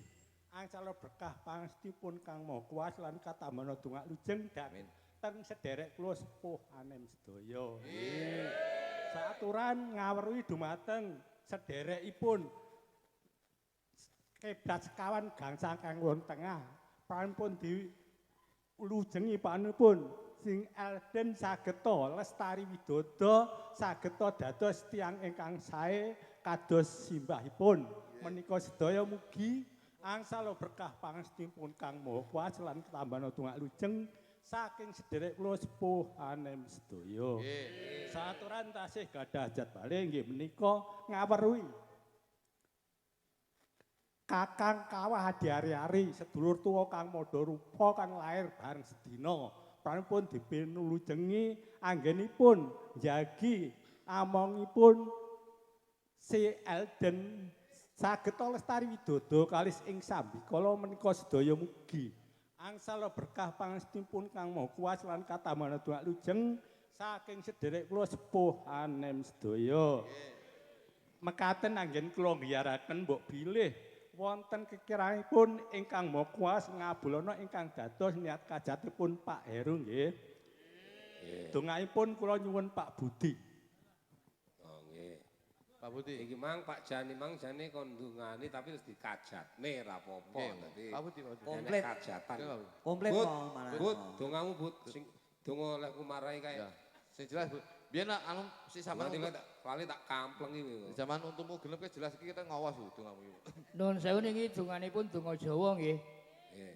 angsal berkah pangestipun Kang Maha Kuwasa lan katamana donga lujeng dhateng sederek kula sepuh anem sedaya. Saaturan ngawruhi dumateng sederekipun Keblat sekawan gangsal kang wonten tengah. Pranipun dilujengi panipun sing Elden sageta Lestari Widodo sageta dados tiyang ingkang sae kados simbahipun. Menika sedaya mugi angsal berkah pangestinipun Kang Maha Kuwasa lan ketambana tungak lujeng saking sederek kula sepuh anem sedaya. Saturan tasih gadah hajat bali nggih menika ngaweruhi Kakang Kawah Diari-ari sedulur tuwa Kang Madarupa kang lair bareng sedina. Pranipun dipinulujengi anggenipun njagi amongipun si Elden sageta Lestari Widodo kalis ing sambikala menika sedaya mugi angsal berkah pangestinipun Kang Maha Kuwasa lan katamana tungak lujeng saking sederek kula sepuh anem sedaya. Mekaten anggen kula ngiyaraken mbok bilih wonten kekiranipun ingkang Maha Kuwasa ngabulana ingkang dados niat kajatipun Pak Heru nggih. Dongaipun kula nyuwun Pak Budi. Oh nggih. Pak Budi. Iki mang Pak Jani mang jane kon ndungani tapi wis dikajatne ra apa-apa dadi. Pak Budi, Komplit. Kajatan. Komplit Bud, mau malah. Bud, dongamu Bud sing donga lek kumarai kae. Ya. Sing jelas Bu. Biyen anu si sampean Sampeyan tak kali tak kamplengi kowe. zaman untumu genep ki jelas iki kita ngawas Bu dongamu iki. Nuwun sewu niki donganipun donga Jawa nggih. Nggih.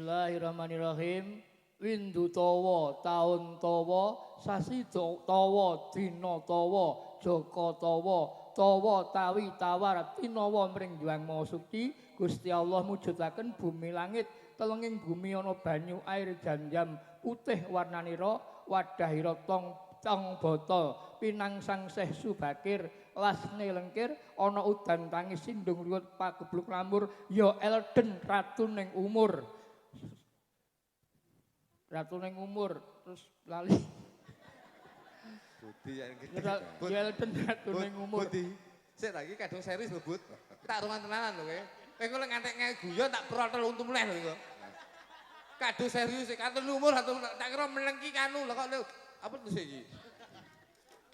Bismillahirrahmanirrahim. Windu tawa, taun tawa, sasi tawa, dina tawa, jaka tawa, tawa tawi tawar, tinawa mring Hyang Maha Suci, Gusti Allah mujudaken bumi langit, telenging bumi ana banyu air jam-jam putih warnanira, wadahira tong bata, pinangsang seh subakir, lasne lengkir, ana udan tangis sindung liwet pagebluk lamur, ya Elden ratu ning umur. Ratu ning umur terus lali. Budi ya iki. Ya Elden ratu ning umur. Budi. Sik ta iki kadung serius lho, Bud. Tak rungan tenanan lho kowe. Kowe engko lek ngantek guyon tak protol untu meneh lho iku. Kadung serius sik katon umur tak kira melengki kanu lho kok apa terus iki?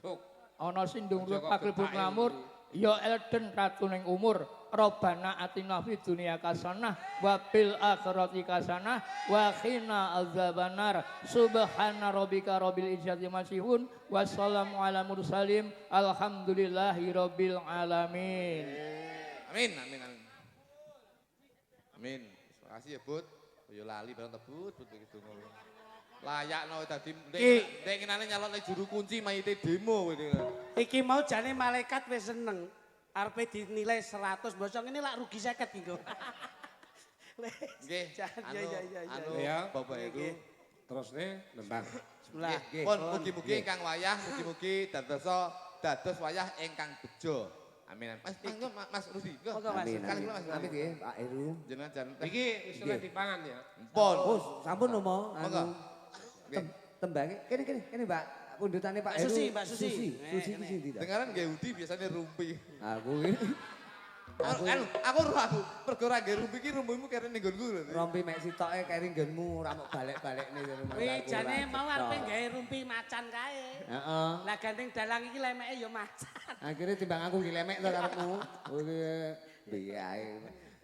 Duk. Ana sindung liwet pagebluk lamur, ya Elden ratu ning umur. Robbana atina fid dunya hasanah wa fil akhirati hasanah wa qina azabannar. Subhana rabbika rabbil izzati masihun wassalamu ala mursalin alhamdulillahi rabbil alamin. Amin, amin, amin. Amin. Terima kasih ya, Bud. Yo lali bareng tebut, Bud iki donga. Layakno dadi ndek ngenane nyalokne juru kunci mayite demo kowe. Iki mau jane malaikat wis seneng. Arepe dinilai 100, bosong ini lak rugi 50 iki. Nggih. Anu Ya, Bapak Heru. Terusne nembang. Bismillah. Pun mugi-mugi ingkang wayah, mugi-mugi dados wayah ingkang bejo. Amin. Mas Rudi. Amin. Kali kula Mas. Amin nggih, Pak Heru. Jenengan jan Iki wis oleh dipangan ya. pun. Oh, sampun lho mau. Monggo. Tembange kene Mbak. Pundutane Pak Heru. Susi, Mbak Susi. Susi ki sindi ta? Dengaran nggih Udi biasanya rumpi. Aku iki Aku perkara nggih rumpi ki rumpimu kere ning nggonku lho. rompi mek sitoke keri nggonmu ora mok balik-balikne di rumah. Kuwi jane mau arepe gawe rumpi macan kae. Heeh. Lah gandeng dalang iki lemeke ya macan. Akhire timbang aku ki lemek to karepmu. Kuwi piye ae.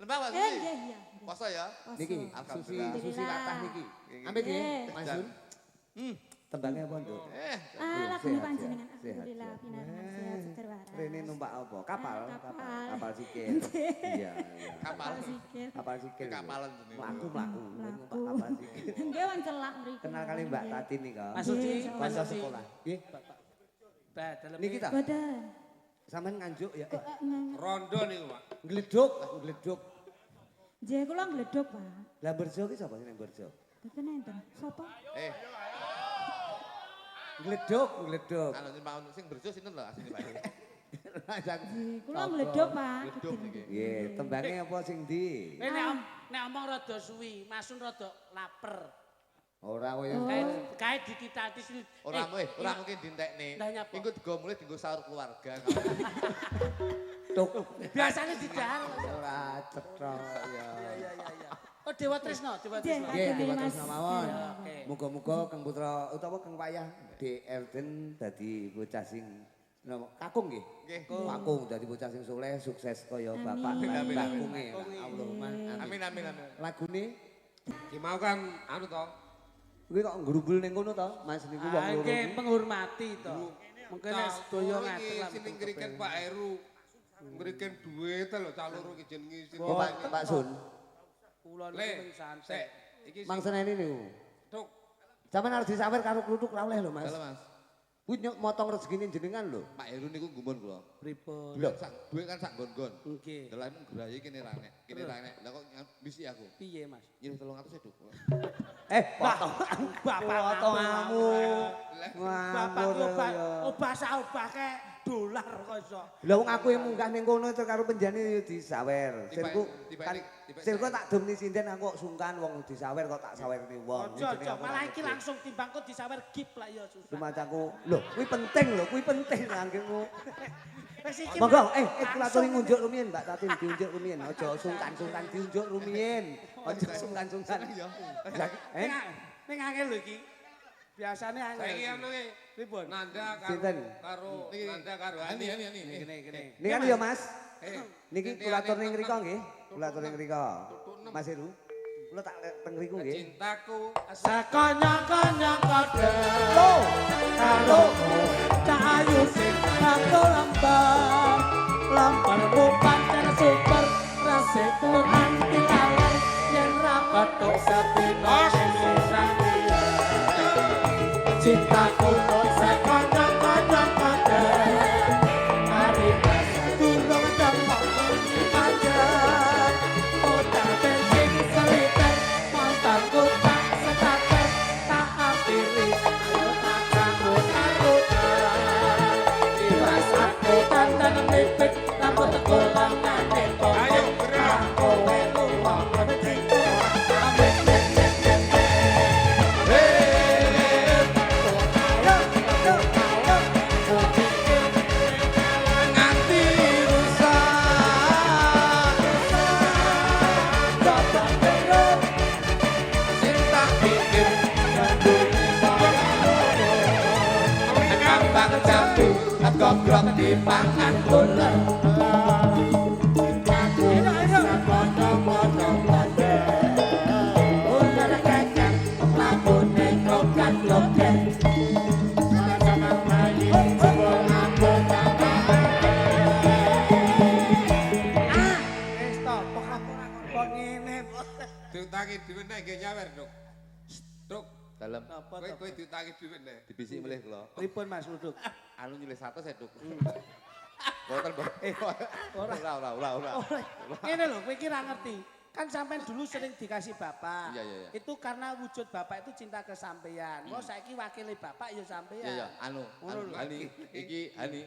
Lembah Pak Eh, Susi. iya, iya. Poso ya. Niki Alhamdulillah. Susi latah niki. Ambek nggih, Mas Jun. Tembangnya apa, Nduk? Lagune panjenengan alhamdulillah pinangan sehat seger waras. Rene numpak apa? Kapal, Kapal. kapal sikil. Iya, iya. Kapal. Sikil. Kapal sikil. Kapalan jenenge. Mlaku, numpak Mlaku. kapal sikil. Nggih wong celak mriki. Kenal kali Mbak Tati nih kok. Mas Suci, Mas Kanca Suci. sekolah. Nggih. Bah, dalem Niki ta? Boten. Sampeyan nganjuk ya. Kok Rondo niku, Pak. Gleduk, gleduk. nggih kula ngledok, Pak. Lah Berjo ki sapa sing Berjo? Boten enten. Sapa? Gleduk, gleduk. Anu sing berjo sinten lho asline Pak. Nggih, kula ngledok, Pak. Gedung niki. Nggih, tembange apa sing ndi? Nek omong rada suwi, Masun rada lapar. Ora koyo Kae dikitati sih. Ora mungkin dintekne. Lah nyapa? Iku digo mulih dienggo sahur keluarga. tuk. Biasanya didang. Ora cetha ya. Iya. Oh Dewa Trisno, Dewa Trisno. Nggih, Atur, Dewa Mas. Tresna mawon. Ya, oke. Muga-muga Kang Putra utawa Kang Wayah Di Elden dadi bocah sing kakung nggih. Nggih. Kakung dadi bocah sing saleh, sukses kaya bapak Amin. lan Amin. bakunge. Allahumma amin. Amin. Lagune Ki mau kan anu to. Kuwi kok ngrumbul ning kono to, Mas niku wong loro. Nggih menghormati to. Mungkin nek sedaya ngaten lah. Sing ngriken Pak Heru. Ngriken duit lho cah loro iki jenenge sing. Oh, Pak Sun. Kula niku santai. Iki Mangseneni niku. Tuk. Sampeyan harus disawer karo kluthuk ra oleh lho, Mas. Halo Mas. Kuwi motong rezekine jenengan lho. Pak Heru niku gumun kula. Pripun? Lho, duit kan sak nggon-nggon. Nggih. Dalam grayi kene ra nek, kene ra nek. Lah kok bisi aku. Piye, Mas? Nyuruh 300 ya, Duk. Potonganmu. Bapak Ngawur. obah sak obah kek dolar kok iso. Lah wong aku yang munggah ning kono itu karo penjane yo disawer. Sirku kan sirku tak domni sinden aku kok sungkan wong disawer kok tak sawerni wong. Ojo, malah iki langsung timbang kok disawer gip lah ya susah. Rumahku. Lho, kuwi penting langgengmu. Wis iki. Monggo, kula aturi ngunjuk rumiyin, Mbak Tatin diunjuk rumiyin. Aja sungkan-sungkan diunjuk rumiyin. Aja sungkan-sungkan. Ning angel lho iki. Biasane angel. Saiki anu iki. Pripun? Nanda Sinten? karo Nanda karo Hani. Kene. Niki kan ya Mas. Niki kula atur ning mriko nggih. Kula atur ning mriko. Mas Heru. Kula tak teng mriku nggih. Cintaku Sakanya-kanya kode karo cahayu sing aku lambar lamparmu pancen super rasa telur anti lalai yen rapat tok sepina sesane cintaku tok sakanya-kanya kode hari masa durung dapat aja otak bensin seliter mantanku tak setater tak akhiri ayo tak takut-takutan iwas aku dandan lipit rambut tegulang ngane ayo gerak kowe luwang benciko amit nganti rusak bapak berut cinta bikin kambang jambu gogrok di pangan ular ular kacang lakune krokat-kroket diutangi dhuwit nek nggih nyawer, Duk. Duk, Dalem kowe diutangi dhuwit nek. dibisi melih kula. Pripun Mas Luduk? Anu nyilih 100 ya, Duk. Boten, Bos. Ora. Ngene lho, kowe iki ra ngerti. Kan sampean dulu sering dikasih bapak. Iya. Itu karena wujud bapak itu cinta ke sampean. Mau saiki wakili bapak ya sampean. Iya, Ngono lho. Hani, iki Hani.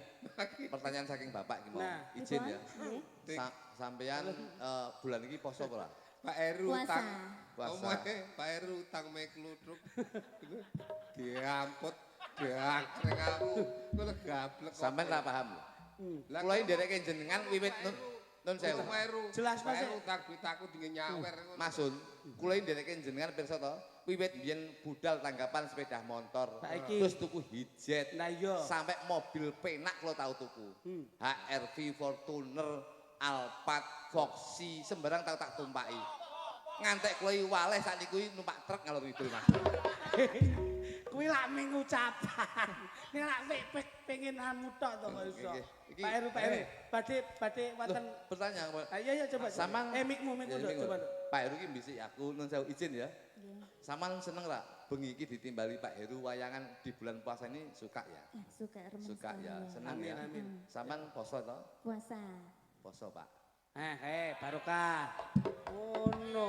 Pertanyaan saking Bapak iki mau. Nah. Izin ya. Sampean bulan iki poso ora? Pak Heru Puasa. utang. Puasa. Omahe Pak Heru utang mek kluthuk. Diamput, diakrek aku. Kuwi gablek. Sampean ra paham. Kula iki ndereke jenengan wiwit nun sewu. Pak Heru. Jelas, Mas. Pak Heru utang duit aku dingin nyawer. Masun, kula iki ndereke jenengan pirsa to, wiwit biyen budal tanggapan sepeda motor. Saiki. Terus tuku hijet. Nah iya. Sampai mobil penak kula tau tuku. HRV Fortuner, Alphard, Foxy, sembarang tau tak tumpaki. Ngantek kula iki waleh sakniku numpak truk ngalor ngidul, Mas. Kuwi lak ming ucapan. Nek lak pengen anu tok to kok iso. Iki- Pak Heru, badhe wonten. Pertanyaan, Pak. Ayo coba. Samang- mikmu Ya, Dok, minggu. coba. Dok. Pak Heru iki mbisik aku nun sewu izin ya. Saman seneng ra bengi iki ditimbali Pak Heru wayangan di bulan puasa ini suka ya? Suka remen Suka sekali ya, senang Amin, ya. amin. Saman poso to? Puasa. Poso, Pak. Barokah. Ngono.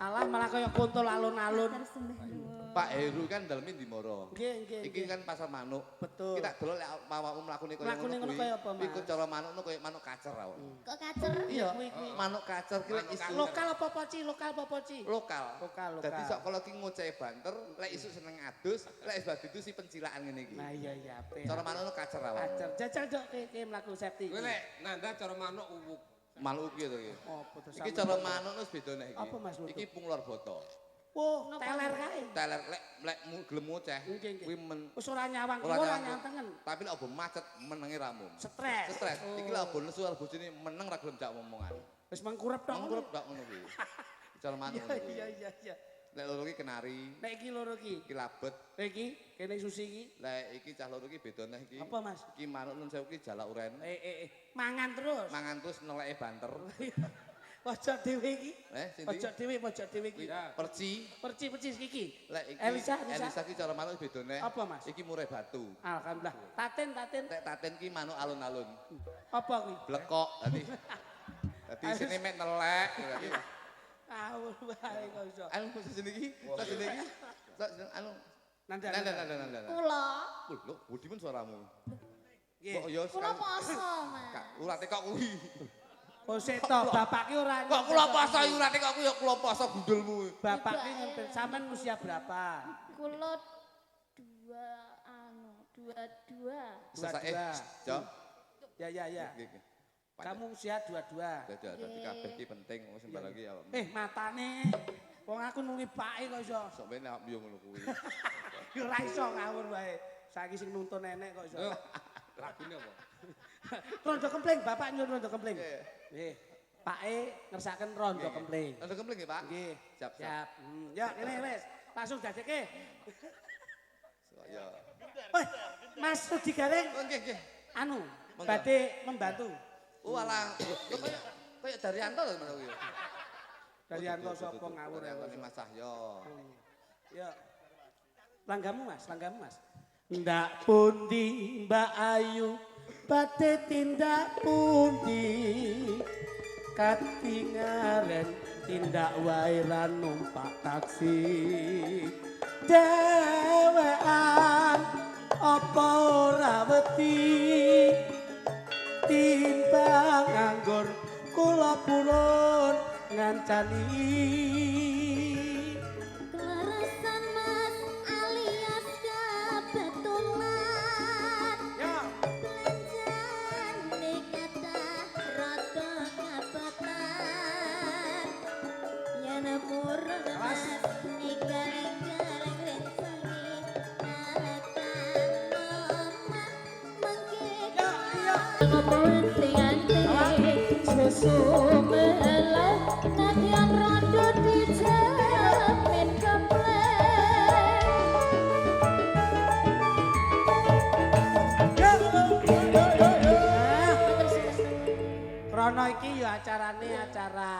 Alah malah kaya kontol alun-alun. Tersembah nuwun. Pak Heru kan daleme di Moro. Nggih. Iki kan pasar manuk. Betul. Kita delok lek mawakmu mlakune kaya Mlakune ngono kuwi. kaya apa, Mas? Iku cara manukno kaya manuk kacer awak. Kok kacer? Iya, kuwi. manuk kacer ki lek isu Lokal apa poci? Lokal apa poci? lokal. Lokal. Dadi sok kalau ki ngocehe banter, lek isu seneng adus, lek wis badi itu si pencilaan ngene iki. Nah iya apik. Cara manukno kacer awak. Kacer. Jajal Dok ke mlaku safety. Kowe lek Nanda cara manuk uwuk. Manuk iki to iki. Apa to Iki cara manukno wis beda nek iki. Apa, Mas Lutut? Iki punglor boto. Oh, teler kae. Teler lek gelem ngoceh Nggih. kuwi men Wis ora nyawang, ora ora nyambung. nyantengen. Tapi lek obo macet menenge ramum. Stres. Stres. Iki lek obo nesu karo bojone meneng ra gelem jak omongan. Wis mengkurep tok. Mangkurep dak ngono kuwi. Cara manuk. Iya. Lek loro ki kenari. Nek iki loro ki. Iki labet. Lek iki kene susi iki. Lek iki cah loro ki beda neh iki. Apa, Mas? Iki manuk nun sewu ki jalak uren. Mangan terus. Mangan terus neleke banter. Pojok dhewe iki. Sinti? Pojok dhewe iki. Perci. Perci iki. Lek iki Elisa ki cara manuk beda neh. Apa, Mas? Iki murai batu. Alhamdulillah. Taten. Lek taten ki manuk alun-alun. Apa kuwi? Blekok dadi. Dadi sini mek nelek. Awur wae kok iso. Anu sesene iki, sesene iki. Anu Nanda. Kula. Lho, budi men suaramu. Nggih. Kok ya Kula poso, Mas. urate kok kuwi. Kok sik to, bapak ki ora. Kok kula poso urate kok kuwi ya kula poso gundulmu. Bapak ki ngenten sampean usia berapa? Kula 22. Sesake, Jo. Ya. Kamu usia 22. Dadi kabeh iki penting wong sembah lagi ya. Matane. Wong aku nuli pake kok iso. Sok ben awak biyo ngono kuwi. Ya ora iso ngawur wae. Saiki sing nuntun nenek kok iso. Lagune apa? Rondo kempling, bapak nyuwun rondo kempling. Nggih. Pake ngersakaken rondo kempling. Rondo kempling nggih, Pak? Nggih. Siap. Ya, kene wis. Langsung dadekke. Ya. Weh, Mas Rudi Gareng. Nggih. Anu, badhe membantu. Oh alah, kaya Daryanto lho ngono kuwi. Daryanto sapa ngawur ya Mas Cahyo. Ya. Langgamu Mas. Ndak pundi Mbak Ayu, badhe tindak pundi. Katingaren tindak wae lan numpak taksi. Dewean apa ora wedi timbang nganggur kula purun ngancani. Kelarasan Mas alias kebetulan. Ya. Belanjane kathah rada kabetan. Yen murun Mas igar-igar ngrencangi nalekan omah mengke. Susu melek nadyan rondo dijamin kempleng. Krono iki ya acarane acara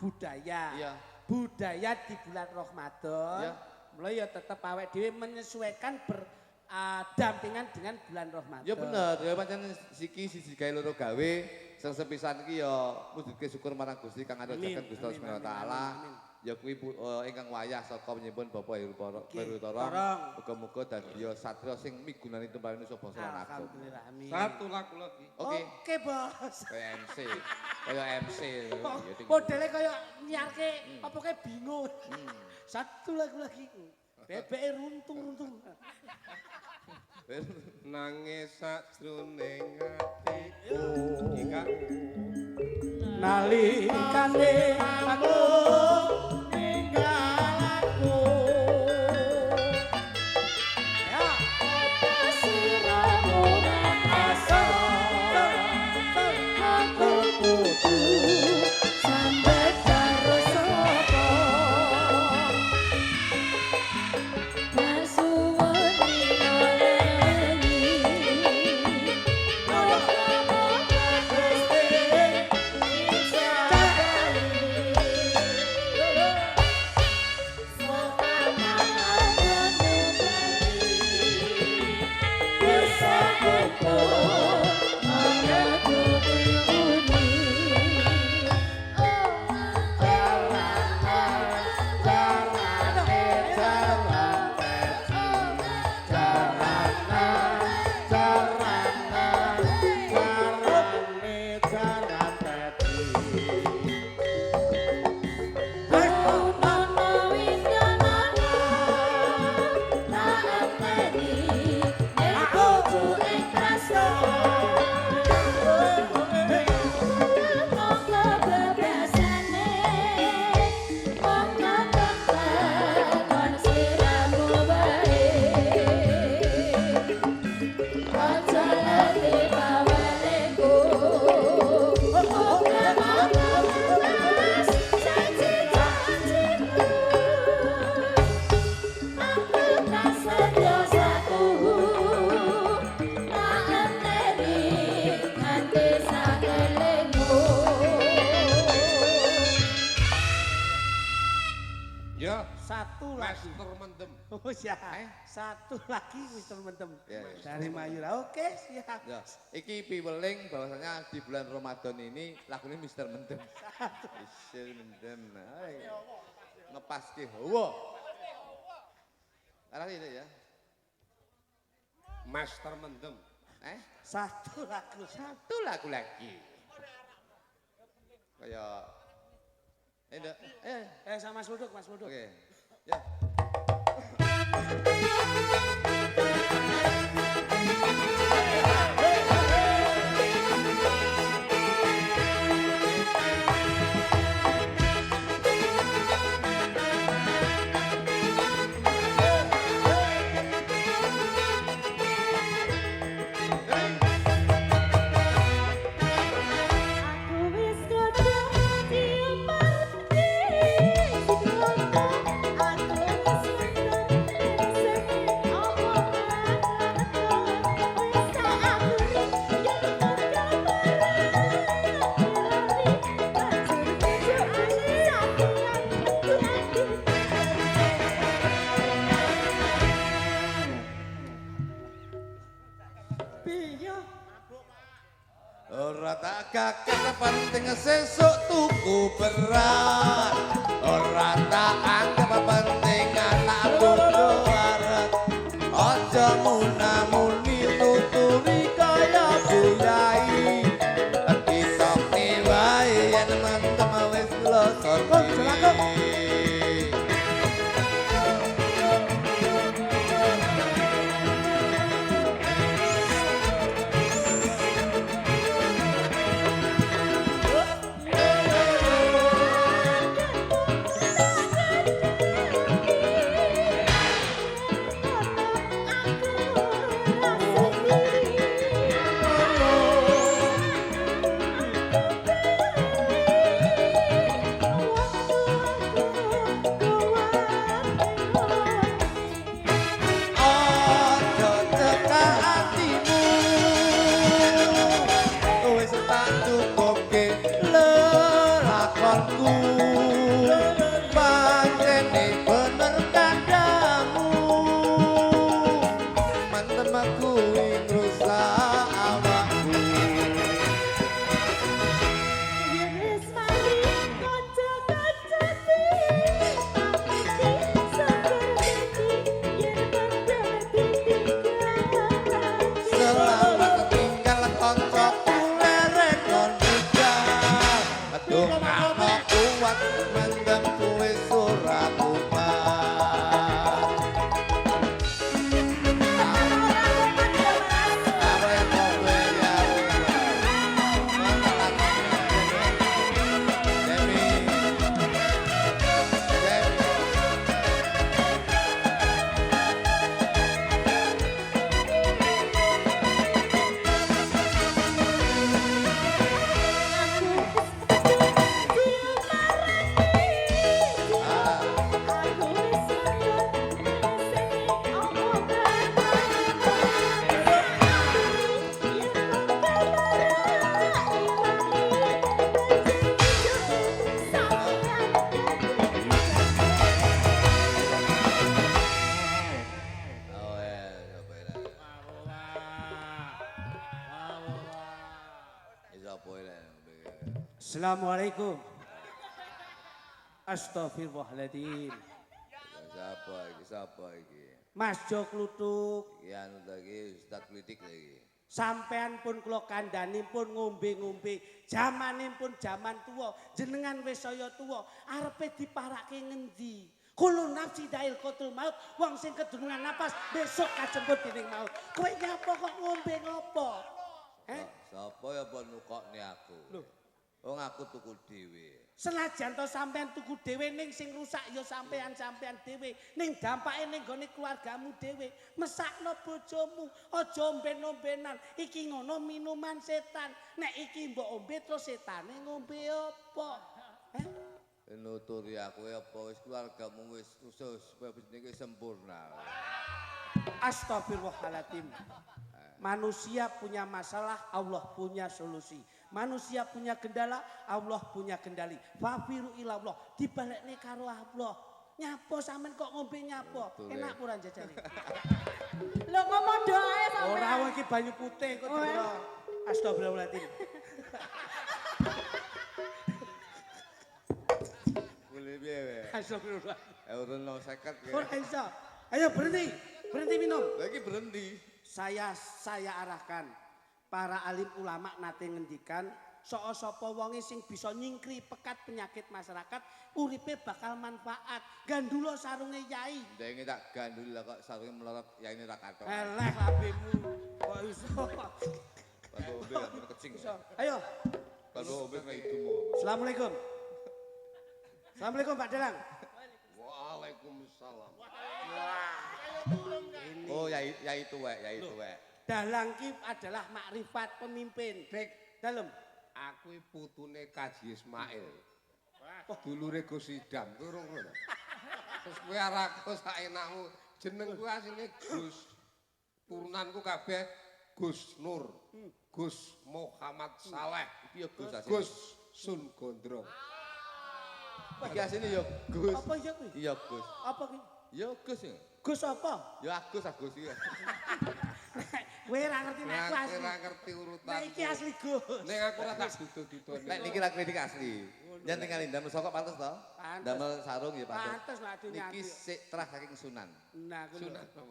budaya. Iya. Budaya di bulan Ramadan. Iya. Mulai ya tetep awake dhewe menyesuaikan berdampingan dengan bulan Ramadan. Ya bener, ya pancen siki siji gawe loro gawe, sing sepisan iki ya mujudke syukur marang Gusti kang adohaken Gusti Allah Subhanahu wa taala. Ya kuwi ingkang wayah saka nyimpen Bapak Heru Torong. Muga-muga dadi satria sing migunani tumparing nusa bangsa lan agama. Alhamdulillah amin. Satu lagu lagi. Oke, Bos. Kaya MC. Modele kaya nyiarke apa kae bingung. Satu lagu lagi. Bebeke runtung-runtung. Nangis sajroning atiku. Ika. Nalikane aku ninggal aku. Ya, apa siramu asa aku kudu sampai karo sapa. Masuwun noleni. Gusti satu lagi. Master Mendem. Oh ya, satu lagi Mister Mendem. Ya, Dari Mayura. Oke, siap. Ya, iki piweling bahwasanya di bulan Ramadan ini lagunya Mister Mendem. Mister Mendem. Ngepaske hawa. Arah ini ya. Master Mendem. Satu lagu lagi. Kayak sama Mas Luduk, Mas Luduk. Oke. Ya. Ora tak kakek penting sesuk tuku berat. Ora tak anggap penting anak bodo waret. Aja muna-muni tuturi kaya buyai. Kita wae yen mentem wis losor. Assalamualaikum. Astagfirullahaladzim. Siapa iki? Mas Jo Kluthuk. Iki anu lagi Ustaz Klitik lagi. Sampean pun kula kandhani pun ngombe-ngombe, jamane pun jaman tuwa, jenengan wis saya tuwa, arepe diparake ngendi? Kulun nafsi dail qatul maut, wong sing kedunungan napas besok kajemput dening maut. Kowe nyapa kok ngombe ngopo? Sapa ya pon nukokne aku? Lho, wong aku tuku dhewe. Senajan to sampean tuku dhewe ning sing rusak ya sampean dhewe, ning dampake ning gone keluargamu dhewe. Mesakno bojomu, aja omben-ombenan. Iki ngono minuman setan. Nek iki mbok ombe terus setane ngombe apa? Nuturi aku apa wis keluargamu wis usus supaya jenenge sempurna. Astagfirullahaladzim. Manusia punya masalah, Allah punya solusi. Manusia punya kendala, Allah punya kendali. Fafiru ilallah, dibalekne karo Allah. Nyapo sampean kok ngombe nyapo. Enak ora jajane? Lho ngomong doae sampean. Ora wae iki banyu putih kok dira. Astagfirullahaladzim. Boleh piye wae. Astagfirullah. Urun 50 Ora iso. Ayo berhenti. Berhenti minum. Lagi berhenti. Saya arahkan para alim ulama nate ngendikan sapa wonge sing bisa nyingkri pekat penyakit masyarakat uripe bakal manfaat. Gandulo sarunge yai. Ndenge tak gandul lah kok sarunge melorot yaine ra kathok. Eleh labemu. Kok iso? Kalau ombe kan kecing. Ayo. Kalau ombe kayak hidungmu. Assalamualaikum. Assalamualaikum Pak Dalang. Waalaikumsalam. Oh, yai tuwek. Dalang ki adalah makrifat pemimpin. Dik, Dalem. aku putune Kaji Ismail. Dulure Gus Idam, kowe ora ngono. Terus kowe arako sak enakmu. Jenengku asline Gus. Turunanku kabeh Gus Nur. Gus Muhammad Saleh. Piye Gus asline? Gus Sun Gondrong. Iki asline ya Gus. Apa ya kuwi? Iya Gus. Apa ki? Ya Gus ya. Gus apa? Ya Agus iki. Kowe ora ngerti nek aku asli. Ora ngerti urutan. Nek iki asli Gus. Nek aku ora tak duduk-duduk. Nek niki ra klinik asli. Yen tinggal ndamel saka pantes to? Ndamel sarung ya pantes. Pantes lah dunia. Niki sik terah saking Sunan. Nah,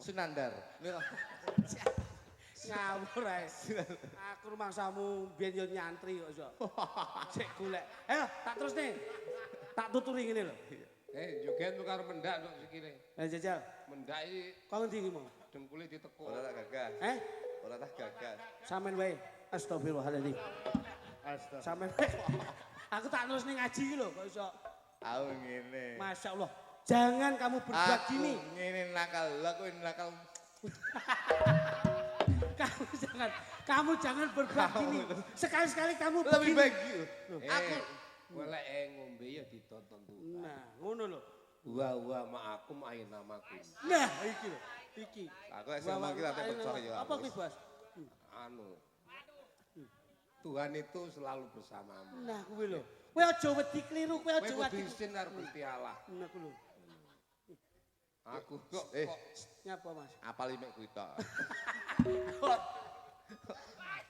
Sunandar. Ngawur ae. Aku rumangsamu biyen yo nyantri kok iso. Sik golek. Ayo, tak terusne. Tak tuturi ngene lho. Joget lu karo mendak nduk sikile. Jajal. Mendak iki Kok ngendi iki mau? dengkule ditekuk. Ora tak gagas. Ora tak gagas. Sampeyan wae. Astagfirullahaladzim. Sampeyan wae. Aku tak terusne ngaji iki lho kok iso. Aku ngene. Masya Allah. Jangan kamu berbuat gini. Aku ngene nakal. Lah kowe nakal. Kamu jangan berbuat gini. Sekali-sekali kamu lebih begini. baik. Aku golek ngombe ya ditonton tuh. Nah, ngono lho. Wa ma'akum ainamakum. Nah, iki lho. Iki. Aku SMA iki tak percaya. Apa kuwi, Bos? Tuhan itu selalu bersamamu. Nah, kuwi lho. Kowe aja wedi kliru, kowe aja Kowe wedi. kudu isin karo Gusti Allah. Nah, kuwi lho. Aku kok Nyapa, Mas? Apal mek kuwi tok.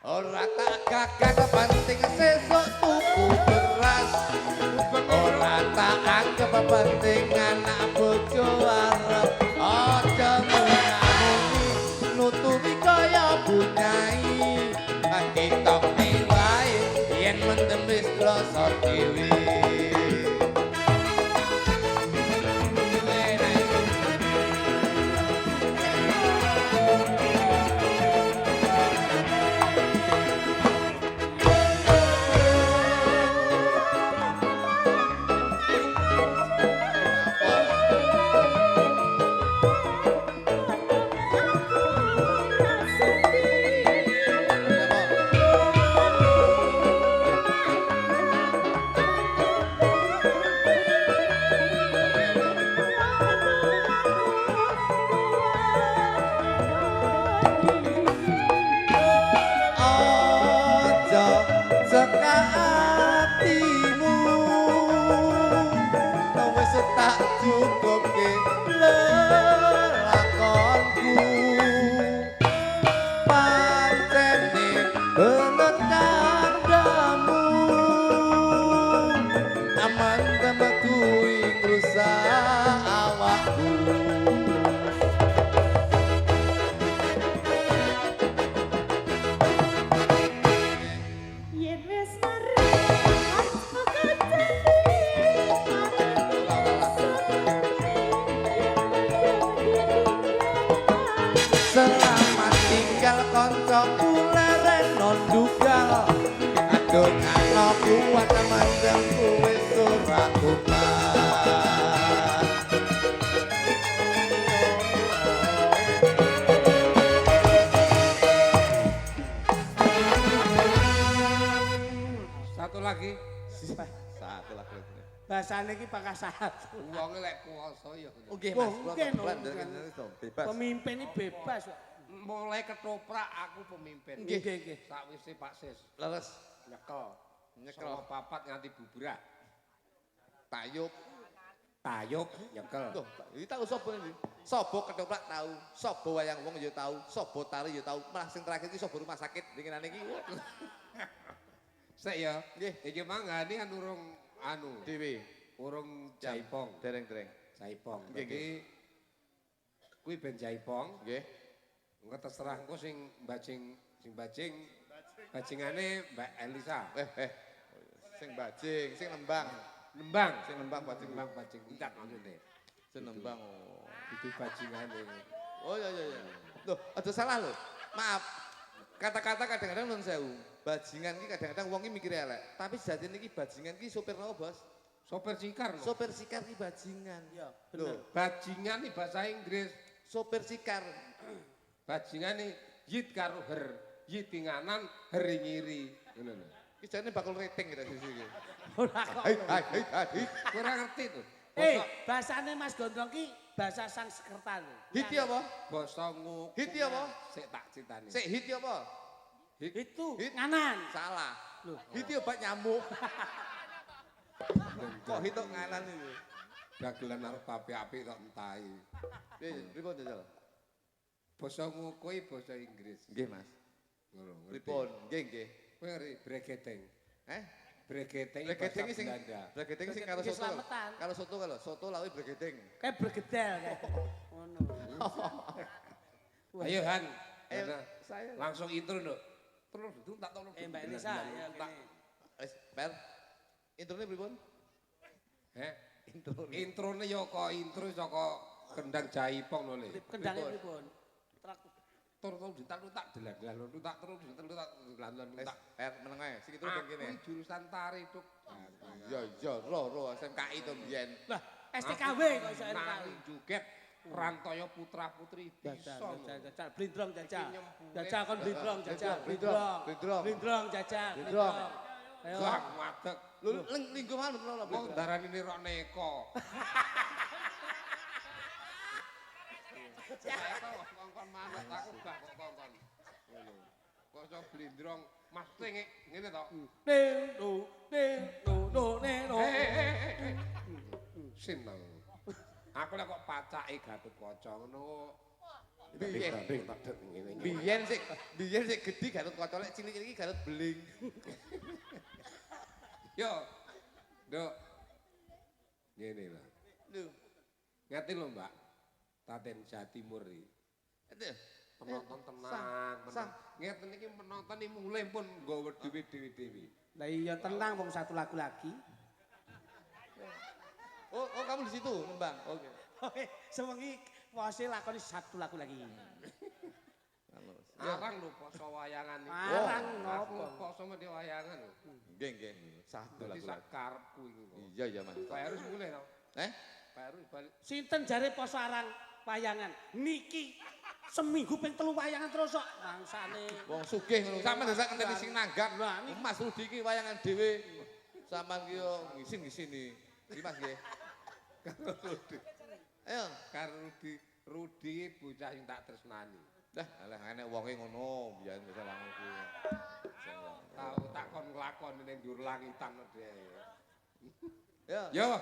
Ora tak gagah kepenting sesuk tuku beras. Ora tak anggap penting anak bojo arep. Aja ngamuni nututi kaya bunyai. Kitok ning wae yen mendem wis rasa dhewe. Selamat tinggal koncoku leren non dugal. Adon anak kuat mandang kuwe ora kupat. Satu lagi. Satu lagi. Bahasane iki pangkas satu. Wong lek kuwasa ya. Oke, Oh, Mas. mungkin, Bebas. Pemimpin ini bebas. Mulai ketoprak aku pemimpin. Nggih. Sakwise Pak Sis Leres. nyekel. Sama papat nganti bubrah. Tayub. Tayub nyekel. Loh, iki tahu sapa iki? Sobo ketoprak tahu, sobo wayang wong ya tahu, sobo tari ya tahu. Malah sing terakhir iki sobo rumah sakit dingenane iki. Sik ya. Nggih, Iki mangane kan urung anu dhewe. urung jaipong. Dereng-dereng. Jaipong. Nggih, Jadi kuwi ben jaipong. Nggih. Engko terserah engko sing bajingane Mbak Elisa. Sing bajing, sing nembang. Nembang, Sing nembang bajing. nembang bajing encat maksudnya. Sing nembang. Oh. Itu bajingane. Oh iya. Loh, aja salah lho. Maaf. Kata-kata kadang-kadang nun sewu. Bajingan iki kadang-kadang wong iki mikir elek. Tapi sejatine iki bajingan iki sopir napa, Bos? Sopir sikar lho. Sopir sikar iki bajingan. Iya, Loh, bener. Bajingan iki bahasa Inggris. sopir sikar. Bajingan iki yit karo her. Yit nganan, her ngiri. Ngono lho. Iki jane bakal rating kita sisi iki. Ora kok. Hai. Kurang ngerti tuh. Bahasane Mas Gondrong ki bahasa Sanskerta lho. Hiti apa? Basa nguk. Hiti apa? Sik tak critani. Sik hiti apa? Itu Hit. nganan. Salah. Loh. Hiti obat nyamuk. Kok hitung nganan itu? Dagelan arep api-api tok entahi. Pripun jajal? Basa nguk kuwi basa Inggris. Nggih, Mas. Ngono. Pripun? Nggih. Kowe ngerti bregeteng. Bregeteng Bregeteng bahasa sing Belanda. bregeteng sing karo Bregeteng soto. Slametan. Karo soto kalau soto lawi bregeteng. Kayak bergedel kayak. Ngono. Ayo Han. Ayo, Nah, saya. langsung intro nduk. Terus itu tak tolong. Mbak Elisa ya tak. gini. Wis, Per. Introne pripun? Intro. Introne ya kok intro saka kendang jaipong lho Le. Kendangnya pripun? Trak. Tur tak delan-delan lu tak terus tak delan-delan Wis, tak. Per meneng ae. Sing itu ben kene. Aku jurusan tari Duk. Iya, roh SMKI to mbiyen. Lah, STKW kok iso STKW. Nari joget Rantoyo putra-putri bisa. Jajal, blindrong jajal. Nyempure. Jajal kon blindrong jajal. Blindrong. Blindrong jajal. Blindrong. Ayo. Wah, wadeg. Lho, linggo mana lho. Wong darani ini rok neko. Kongkon manut aku gak kok kongkon. Ngono. Kok iso blindrong Mas Tengik ngene to. Neno. Sineng. Aku lek kok pacake Gatotkaca ngono. Biyen sik gedhi Garut Kaca lek cilik iki Garut Beling. Yo. Nduk. Ngene lho. Lho, Ngerti lho, Mbak. Taten Jawa Timur iki. itu. Penonton tenang. Ngeten iki penonton iki mulai pun nggawa dhewe-dhewe. Lah iya tenang wong satu lagu lagi. Oh, kamu di situ nembang. Oke. Oke, sewengi wase lakoni satu lagu lagi. Arang lho poso wayangan iki. Arang Aku nopo? poso mesti wayangan lho. Nggih. Satu Dadi lagu. sak karepku iku kok. Iya, Mas. Pak Heru mulai to. Pak Heru balik. Sinten jare poso arang wayangan? Niki seminggu ping 3 wayangan terus kok mangsane. Wong sugih ngono. Sampe ndesak ngenteni sing nanggap. Lah, niki- Mas Rudi iki wayangan dhewe. Sampeyan ki yo ngisin-ngisini. Iki Mas nggih. Karo Rudi. Ayo. Karo Rudi bocah sing tak tresnani. Dah, alah enek wonge ngono, biyen bisa langsung ku. Tahu tak kon nglakoni ning dhuwur langitan dhewe. Ya. Yo,